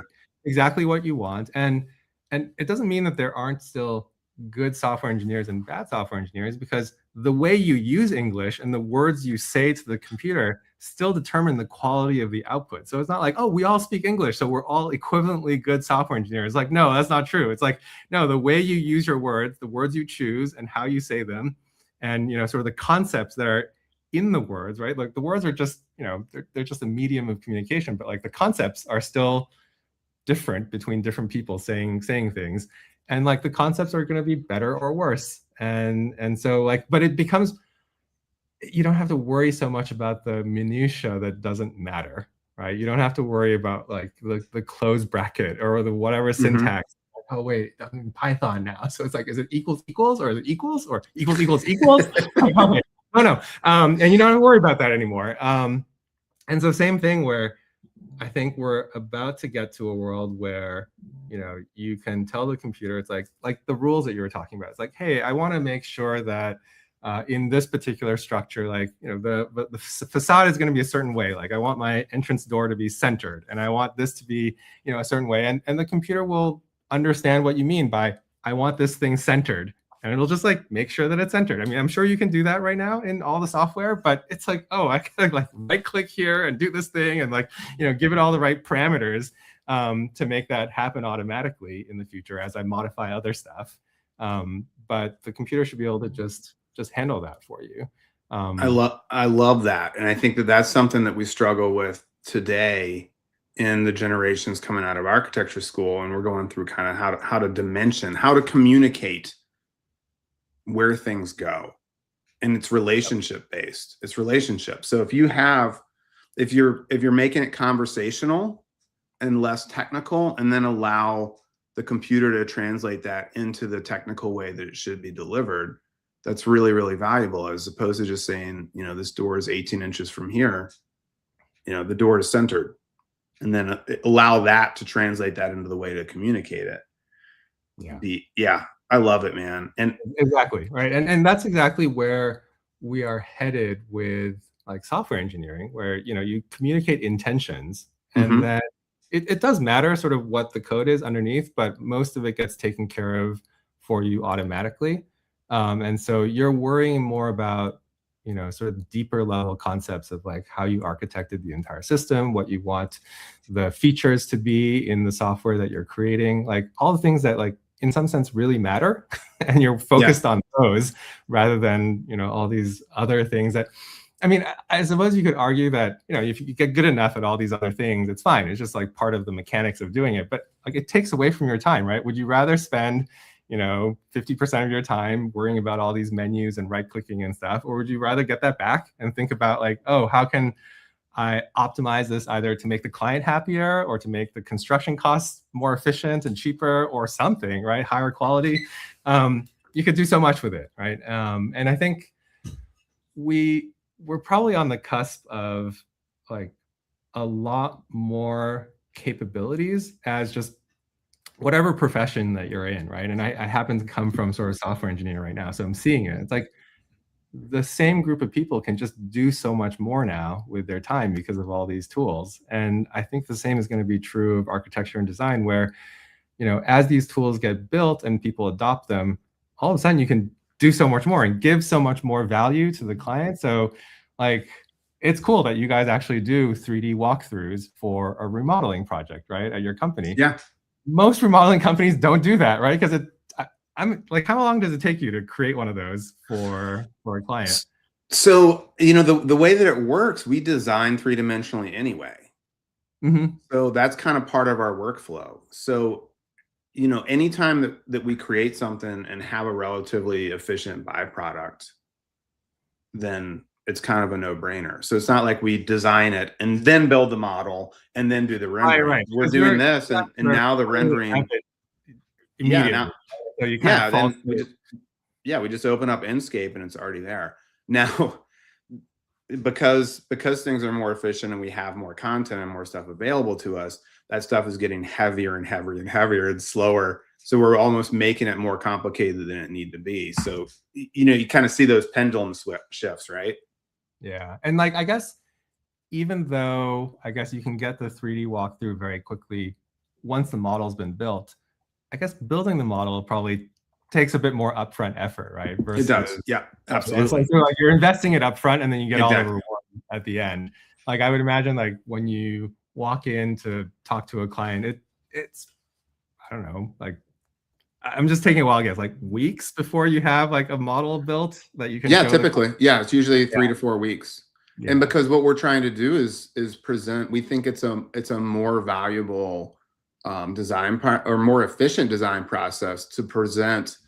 exactly what you want. And it doesn't mean that there aren't still good software engineers and bad software engineers, because the way you use English and the words you say to the computer still determine the quality of the output. So it's not like, oh, we all speak English, so we're all equivalently good software engineers. Like, no, that's not true. It's like, no, the way you use your words, the words you choose and how you say them, and, you know, sort of the concepts that are in the words, right? Like, the words are just, you know, they're just a medium of communication, but like the concepts are still different between different people saying things. And like the concepts are going to be better or worse. And so like, but it becomes, you don't have to worry so much about the minutia that doesn't matter, right? You don't have to worry about like the close bracket or the whatever syntax. Oh wait, I'm in Python now. So it's like, is it equals or is it equals or equals? Okay. No. And you don't have to worry about that anymore. And so same thing where I think we're about to get to a world where, you know, you can tell the computer, it's like the rules that you were talking about. It's like, hey, I want to make sure that in this particular structure, like, you know, the facade is going to be a certain way. Like, I want my entrance door to be centered, and I want this to be, you know, a certain way. And the computer will understand what you mean by, I want this thing centered. And it'll just like make sure that it's centered. I mean, I'm sure you can do that right now in all the software, but it's like, oh, I can like right click here and do this thing and like, you know, give it all the right parameters to make that happen automatically in the future as I modify other stuff. But the computer should be able to just handle that for you. I love that. And I think that that's something that we struggle with today in the generations coming out of architecture school. And we're going through kind of how to dimension, how to communicate where things go. And it's relationship based. It's relationship. So if you're making it conversational and less technical, and then allow the computer to translate that into the technical way that it should be delivered, that's really, really valuable, as opposed to just saying, this door is 18 inches from here, the door is centered, and then allow that to translate that into the way to communicate it. Yeah. I love it, man. And exactly, right. And that's exactly where we are headed with like software engineering, where, you communicate intentions, and then it does matter sort of what the code is underneath, but most of it gets taken care of for you automatically. And so you're worrying more about, sort of deeper level concepts of like how you architected the entire system, what you want the features to be in the software that you're creating, like all the things that like in some sense really matter, and you're focused on those rather than, all these other things that, I mean, I suppose you could argue that, if you get good enough at all these other things, it's fine. It's just like part of the mechanics of doing it, but like it takes away from your time, right? Would you rather spend 50% of your time worrying about all these menus and right clicking and stuff? Or would you rather get that back and think about like, oh, how can I optimize this either to make the client happier or to make the construction costs more efficient and cheaper or something, right? Higher quality. You could do so much with it, right? And I think we're probably on the cusp of like a lot more capabilities as just whatever profession that you're in, right? And I happen to come from sort of software engineering right now, so I'm seeing it. It's like the same group of people can just do so much more now with their time because of all these tools. And I think the same is going to be true of architecture and design, where, as these tools get built and people adopt them, all of a sudden you can do so much more and give so much more value to the client. So like, it's cool that you guys actually do 3D walkthroughs for a remodeling project, right, at your company. Yeah. Most remodeling companies don't do that, right? Because I'm like, how long does it take you to create one of those for a client? So, the way that it works, we design 3-dimensionally anyway. So that's kind of part of our workflow. So, anytime that we create something and have a relatively efficient byproduct, then it's kind of a no-brainer. So it's not like we design it and then build the model and then do the rendering. Right. We're doing this, and now the rendering. Yeah. So you kind of we just open up Inkscape and it's already there. Now, because things are more efficient and we have more content and more stuff available to us, that stuff is getting heavier and heavier and heavier and slower. So we're almost making it more complicated than it need to be. So, you kind of see those pendulum shifts, right? Yeah. And like, I guess, even though I guess you can get the 3D walkthrough very quickly once the model's been built, I guess building the model probably takes a bit more upfront effort, right? Versus, it does. Yeah, absolutely. It's like you're investing it upfront and then you get all the reward at the end. Like I would imagine, like when you walk in to talk to a client, it's I don't know, like I'm just taking a wild guess, like weeks before you have like a model built that you can. Yeah, typically. Yeah, it's usually 3 to 4 weeks. Yeah. And because what we're trying to do is present, we think it's a more valuable design or more efficient design process to present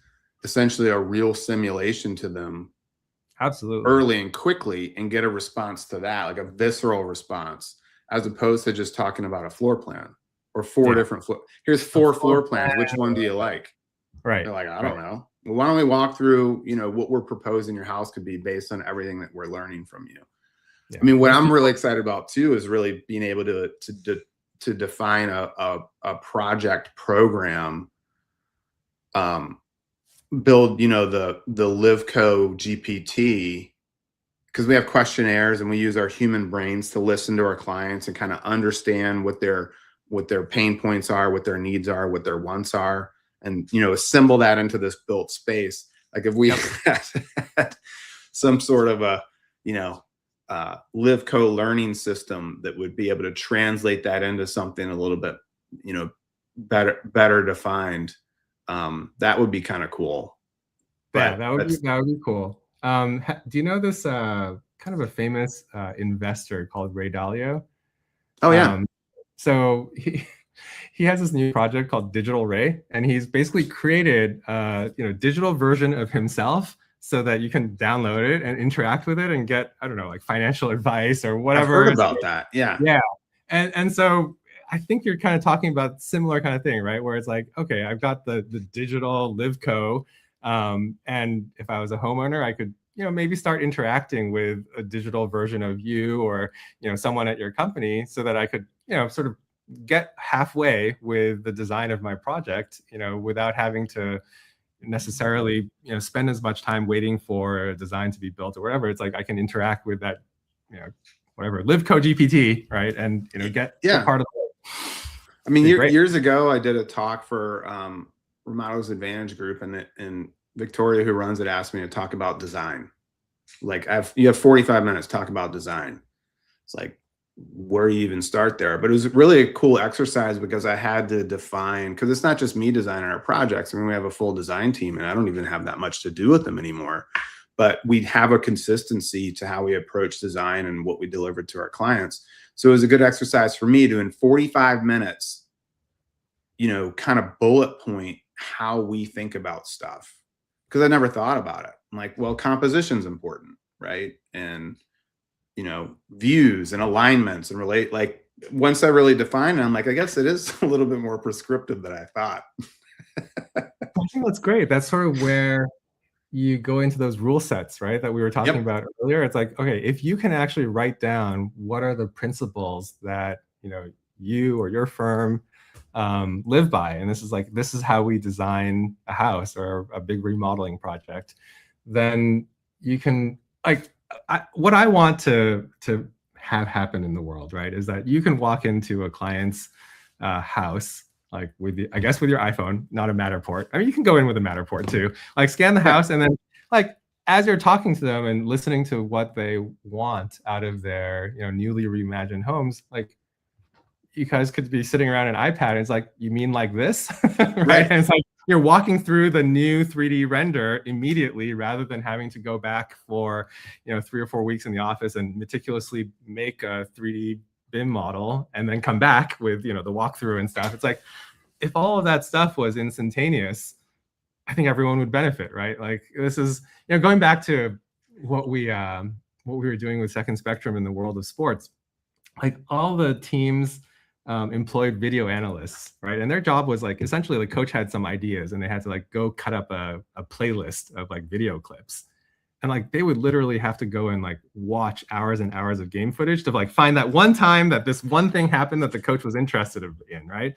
essentially a real simulation to them. Absolutely. Early and quickly, and get a response to that, like a visceral response, as opposed to just talking about a floor plan or 4 different here's 4 floor plans. Which one do you like? Right. They're like, I don't know. Well, why don't we walk through, what we're proposing your house could be based on everything that we're learning from you. Yeah. I mean, what I'm really excited about too is really being able to define a project program, build, the LivCo GPT, because we have questionnaires and we use our human brains to listen to our clients and kind of understand what their pain points are, what their needs are, what their wants are, and assemble that into this built space. Like if we had some sort of a LivCo learning system that would be able to translate that into something a little bit better defined, that would be kind of cool. But yeah, that would be cool. Do you know this kind of a famous investor called Ray Dalio? Oh yeah. So he has this new project called Digital Ray, and he's basically created digital version of himself so that you can download it and interact with it and get, I don't know, like financial advice or whatever. I've heard about that. Yeah. Yeah. And so I think you're kind of talking about similar kind of thing, right? Where it's like, okay, I've got the digital LivCo, and if I was a homeowner, I could maybe start interacting with a digital version of you or someone at your company, so that I could sort of get halfway with the design of my project, without having to necessarily spend as much time waiting for a design to be built or whatever. It's like I can interact with that whatever LivCo GPT, right, and get part of it. I mean, years ago I did a talk for Remodel's Advantage Group, and Victoria, who runs it, asked me to talk about design. Like, you have 45 minutes to talk about design. It's like, where do you even start there? But it was really a cool exercise because I had to define, because it's not just me designing our projects. I mean, we have a full design team, and I don't even have that much to do with them anymore. But we have a consistency to how we approach design and what we deliver to our clients. So it was a good exercise for me to, in 45 minutes, kind of bullet point how we think about stuff. Because I never thought about it. I'm like, well, composition's important, right? And views and alignments and relate. Like, once I really define it, I'm like, I guess it is a little bit more prescriptive than I thought. I think that's great. That's sort of where you go into those rule sets, right, that we were talking about earlier. It's like, okay, if you can actually write down what are the principles that you or your firm live by, and this is how we design a house or a big remodeling project, then you can, like, what I want to have happen in the world, right, is that you can walk into a client's house, like with your iPhone, not a Matterport. I mean, you can go in with a Matterport too, like scan the house, and then, like, as you're talking to them and listening to what they want out of their newly reimagined homes, like, you guys could be sitting around an iPad and it's like, you mean like this? Right? And it's like you're walking through the new 3D render immediately, rather than having to go back for 3 or 4 weeks in the office and meticulously make a 3D BIM model and then come back with the walkthrough and stuff. It's like, if all of that stuff was instantaneous, I think everyone would benefit, right? Like, this is going back to what we were doing with Second Spectrum in the world of sports. Like, all the teams employed video analysts, right? And their job was, like, essentially, the coach had some ideas and they had to, like, go cut up a playlist of, like, video clips. And, like, they would literally have to go and, like, watch hours and hours of game footage to, like, find that one time that this one thing happened that the coach was interested in, right?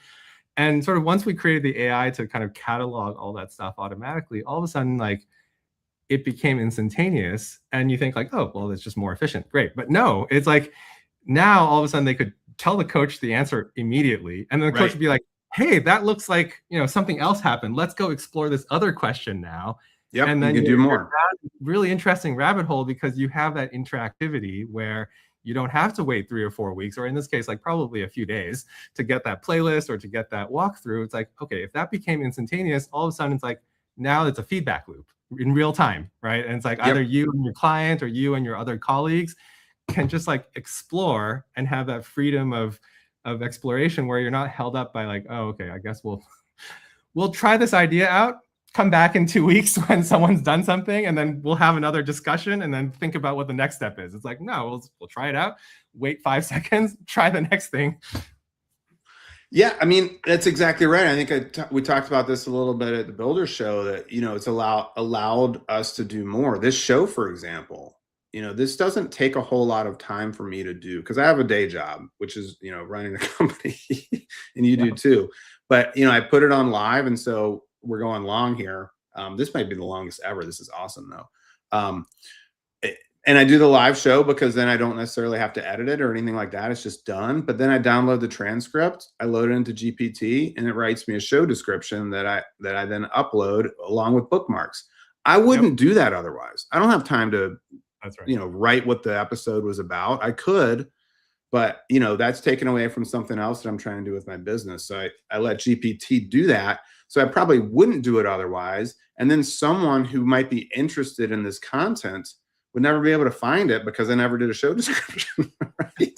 And sort of once we created the AI to kind of catalog all that stuff automatically, all of a sudden, like, it became instantaneous. And you think, like, oh, well, it's just more efficient. Great. But no, it's like, now all of a sudden they could tell the coach the answer immediately. And then the coach would be like, hey, that looks like, something else happened. Let's go explore this other question now. Yep, and then you can do more. Really interesting rabbit hole, because you have that interactivity where you don't have to wait 3 or 4 weeks, or in this case, like, probably a few days to get that playlist or to get that walkthrough. It's like, okay, if that became instantaneous, all of a sudden it's like, now it's a feedback loop in real time, right? And it's like, either you and your client or you and your other colleagues can just, like, explore and have that freedom of exploration, where you're not held up by, like, oh, okay, I guess we'll try this idea out, come back in 2 weeks when someone's done something, and then we'll have another discussion and then think about what the next step is. It's like, no, we'll try it out, wait 5 seconds, try the next thing. Yeah, I mean, that's exactly right. I think we talked about this a little bit at the Builder Show, that it's allowed us to do more. This show, for example, this doesn't take a whole lot of time for me to do, because I have a day job, which is running a company, and you do too. But I put it on live, and so we're going long here. This might be the longest ever. This is awesome, though. And I do the live show because then I don't necessarily have to edit it or anything like that. It's just done. But then I download the transcript, I load it into GPT, and it writes me a show description that I then upload along with bookmarks. I wouldn't do that otherwise. I don't have time to, That's right, write what the episode was about. I could, But that's taken away from something else that I'm trying to do with my business. So I let GPT do that. So I probably wouldn't do it otherwise. And then someone who might be interested in this content would never be able to find it because I never did a show description. Right?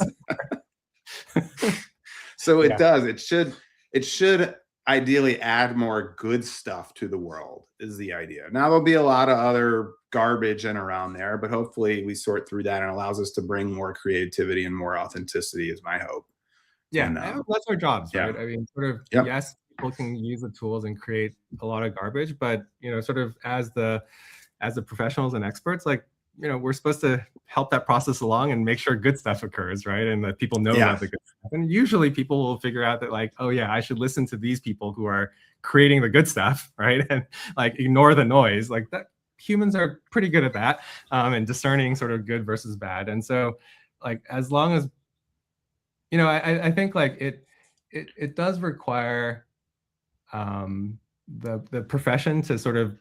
So it does. It should ideally add more good stuff to the world is the idea. Now there'll be a lot of other garbage and around there, but hopefully we sort through that and allows us to bring more creativity and more authenticity is my hope. Yeah, and that's our jobs, right? Yeah. I mean, sort of, yes, people can use the tools and create a lot of garbage, but sort of as the professionals and experts, like, we're supposed to help that process along and make sure good stuff occurs, right? And that people know about the good stuff. And usually people will figure out that, like, oh yeah, I should listen to these people who are creating the good stuff, right? And like ignore the noise. Like that, humans are pretty good at that, and discerning sort of good versus bad. And so, like, as long as I think like it does require the profession to sort of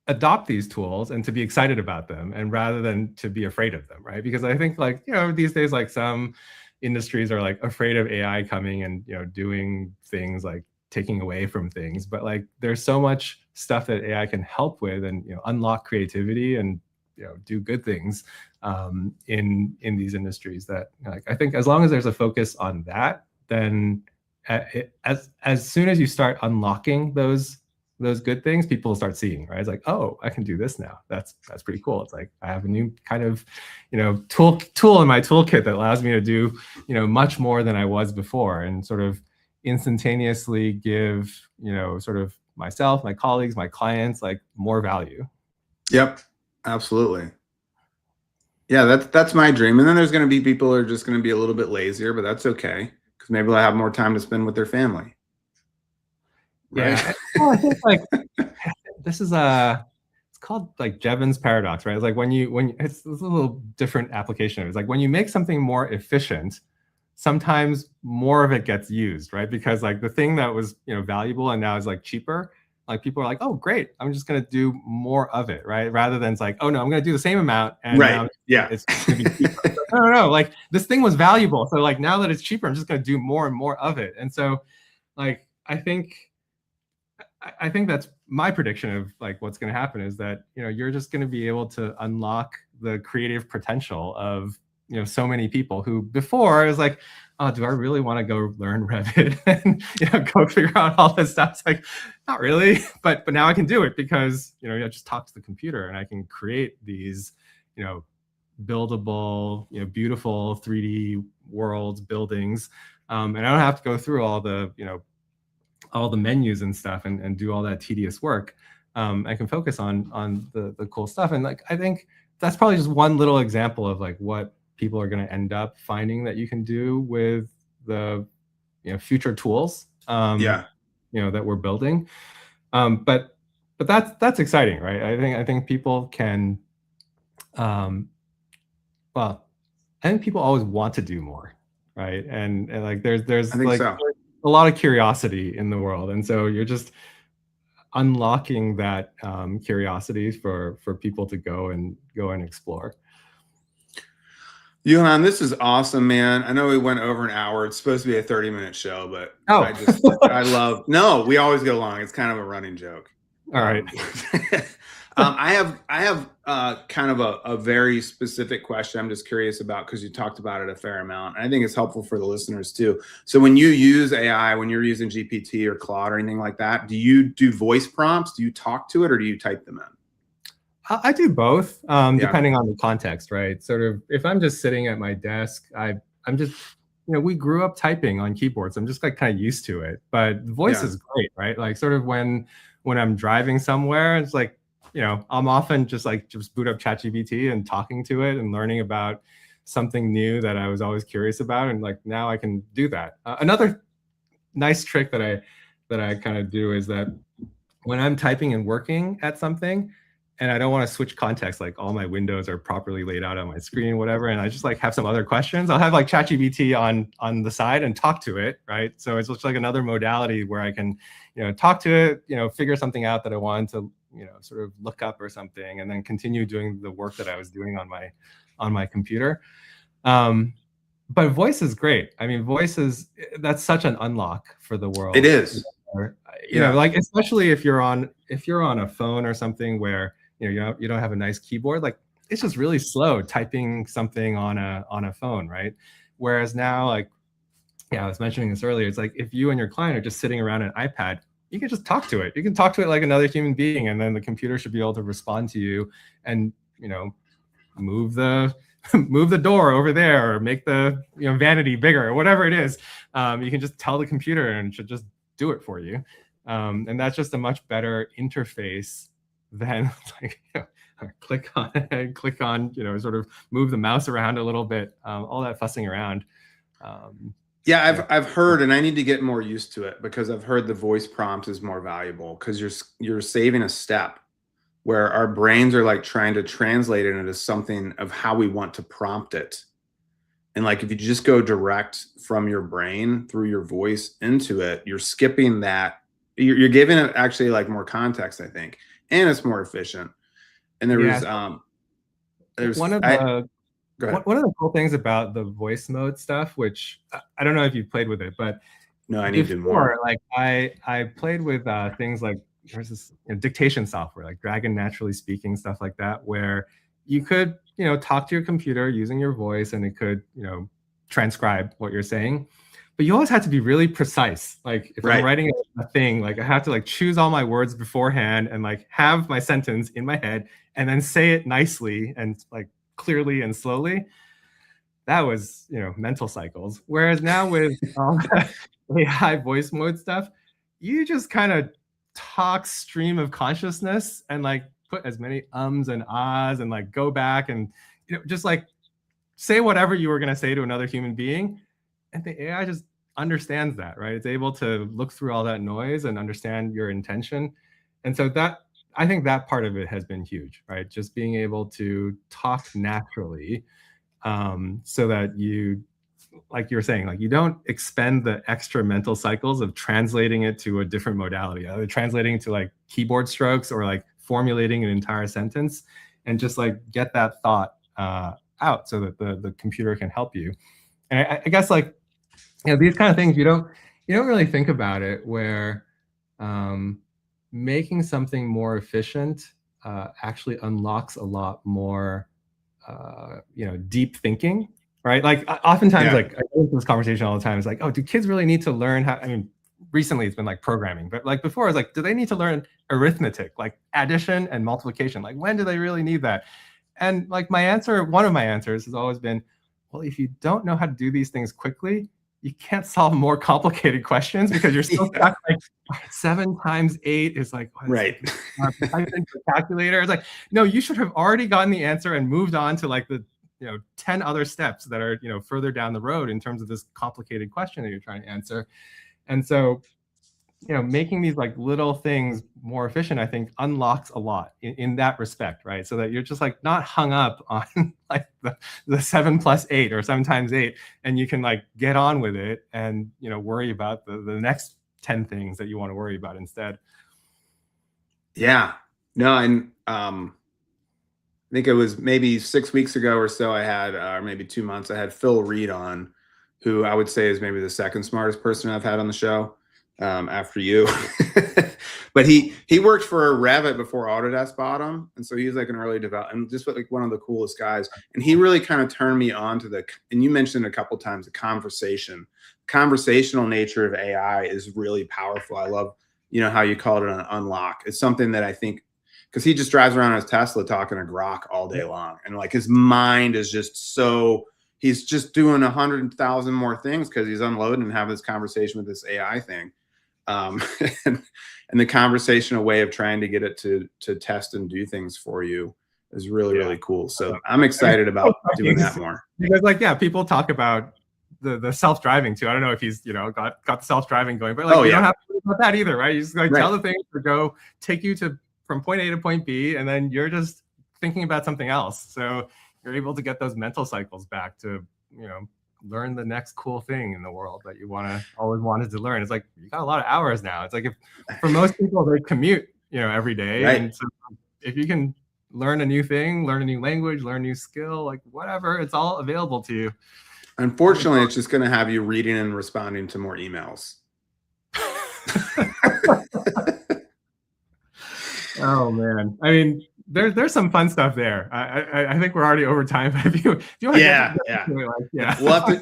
adopt these tools and to be excited about them, and rather than to be afraid of them, right? Because I think, like, these days, like, some industries are like afraid of AI coming and doing things like taking away from things, but like there's so much stuff that AI can help with and unlock creativity and do good things in these industries that, like, I think as long as there's a focus on that, then as soon as you start unlocking those good things, people will start seeing, right? It's like, oh, I can do this now. That's pretty cool. It's like I have a new kind of tool in my toolkit that allows me to do much more than I was before, and sort of instantaneously give sort of myself, my colleagues, my clients, like, more value. Yep, absolutely. Yeah, that's my dream. And then there's going to be people who are just going to be a little bit lazier, but that's okay, because maybe they'll have more time to spend with their family. Right? Yeah. Well, I think, like, this is it's called, like, Jevons paradox, right? It's like when it's a little different application. It's like when you make something more efficient, sometimes more of it gets used, right? Because, like, the thing that was valuable and now is like cheaper, like, people are like, oh great, I'm just going to do more of it, right? Rather than it's like, oh no, I'm going to do the same amount and now it's going to be cheaper. No, like, this thing was valuable, so like now that it's cheaper, I'm just going to do more and more of it. And so, like, I think that's my prediction of, like, what's going to happen is that you're just going to be able to unlock the creative potential of so many people who before it was like, oh, do I really want to go learn Revit and go figure out all this stuff? It's like, not really, but now I can do it because I just talk to the computer and I can create these buildable, beautiful 3D worlds, buildings, and I don't have to go through all the menus and stuff and do all that tedious work. I can focus on the cool stuff. And, like, I think that's probably just one little example of, like, what people are going to end up finding that you can do with the future tools that we're building. But that's exciting, right? I think people can well, I think people always want to do more, right? And like there's like a lot of curiosity in the world, and so you're just unlocking that curiosity for people to go and explore. Yu-Han, this is awesome, man. I know we went over an hour. It's supposed to be a 30-minute show, but no, we always go long. It's kind of a running joke. All right. I have kind of a very specific question I'm just curious about, because you talked about it a fair amount. I think it's helpful for the listeners too. So when you use AI, when you're using GPT or Claude or anything like that, do you do voice prompts? Do you talk to it, or do you type them in? I do both, depending on the context, right? Sort of, if I'm just sitting at my desk, I'm just, we grew up typing on keyboards. I'm just, like, kind of used to it. But voice is great, right? Like, sort of when I'm driving somewhere, it's like, I'm often just boot up ChatGPT and talking to it and learning about something new that I was always curious about, and, like, now I can do that. Another nice trick that I kind of do is that when I'm typing and working at something, and I don't want to switch context, like all my windows are properly laid out on my screen, whatever, and I just, like, have some other questions, I'll have, like, ChatGPT on the side and talk to it, right? So it's just like another modality where I can, talk to it, figure something out that I want to, sort of look up or something, and then continue doing the work that I was doing on my computer. But voice is great. I mean, that's such an unlock for the world. It is. You know, like especially if you're on a phone or something where you don't have a nice keyboard, like it's just really slow typing something on a phone, right? Whereas now, like, I was mentioning this earlier, it's like if you and your client are just sitting around an iPad, you can just talk to it. You can talk to it like another human being, and then the computer should be able to respond to you and, move the door over there, or make the vanity bigger, or whatever it is. You can just tell the computer and it should just do it for you. And that's just a much better interface than like click on, sort of move the mouse around a little bit, all that fussing around. Yeah, I've heard, and I need to get more used to it, because I've heard the voice prompt is more valuable because you're saving a step where our brains are like trying to translate it into something of how we want to prompt it. And like if you just go direct from your brain through your voice into it, you're skipping that. You're giving it actually like more context, I think, and it's more efficient. And there's one of the cool things about the voice mode stuff, which I don't know if you've played with it, but no, I need to do more. Like I played with things like there's this dictation software like Dragon Naturally Speaking, stuff like that, where you could talk to your computer using your voice and it could transcribe what you're saying. But you always have to be really precise. Like if I'm writing a thing, like I have to like choose all my words beforehand and like have my sentence in my head and then say it nicely and like clearly and slowly. That was mental cycles. Whereas now with AI voice mode stuff, you just kind of talk stream of consciousness and like put as many ums and ahs and like go back and just like say whatever you were going to say to another human being, and the AI just understands that, right? It's able to look through all that noise and understand your intention. And so that, I think that part of it has been huge, right? Just being able to talk naturally, so that you, like you were saying, like you don't expend the extra mental cycles of translating it to a different modality, either translating to like keyboard strokes or like formulating an entire sentence, and just like get that thought out so that the computer can help you. And I guess like these kind of things you don't really think about it, where making something more efficient actually unlocks a lot more deep thinking, right? Like oftentimes, like I go into this conversation all the time. It's like, oh, do kids really need to learn how? I mean, recently it's been like programming, but like before, it's like, do they need to learn arithmetic, like addition and multiplication? Like when do they really need that? And like one of my answers has always been, well, if you don't know how to do these things quickly, you can't solve more complicated questions because you're still stuck like 7 times 8 is like calculator. It's like, no, you should have already gotten the answer and moved on to like the 10 other steps that are further down the road in terms of this complicated question that you're trying to answer. And so making these like little things more efficient, I think unlocks a lot in that respect, right? So that you're just like not hung up on like the 7 + 8 or 7 times 8, and you can like get on with it and worry about the next 10 things that you want to worry about instead. Yeah, no, and I think it was maybe 6 weeks ago or so, I had, or maybe 2 months, I had Phil Reed on, who I would say is maybe the second smartest person I've had on the show, after you. But he worked for Revit before Autodesk bought him, and so he was like an early developer and just like one of the coolest guys. And he really kind of turned me on to and you mentioned a couple times, the conversational nature of AI is really powerful. I love how you called it an unlock. It's something that I think, because he just drives around his Tesla talking to Grok all day long, and like his mind is just so, he's just doing 100,000 more things because he's unloading and having this conversation with this AI thing. And the conversational way of trying to get it to test and do things for you is really, really cool. So I'm excited about doing that more. Because like, people talk about the self-driving too. I don't know if he's, got the self-driving going, but like, you don't have to worry about that either, right? You just like tell the thing to go take you from point A to point B, and then you're just thinking about something else. So you're able to get those mental cycles back to, learn the next cool thing in the world that you always wanted to learn. It's like, you got a lot of hours now. It's like, if for most people they commute, every day. Right. And so if you can learn a new thing, learn a new language, learn a new skill, like whatever, it's all available to you. Unfortunately, it's just going to have you reading and responding to more emails. Oh man, I mean, there's some fun stuff there. I think we're already over time. If you want to yeah. yeah,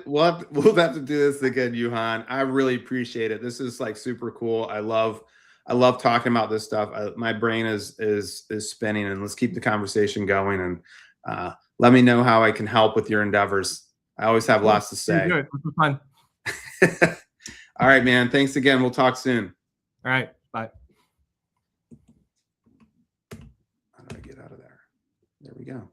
we'll have to do this again, Yu-Han. I really appreciate it. This is like super cool. I love talking about this stuff. My brain is spinning, and let's keep the conversation going. And let me know how I can help with your endeavors. I always have lots to say. Good. This was fun. All right, man. Thanks again. We'll talk soon. All right. Bye. How do I get out of there? There we go.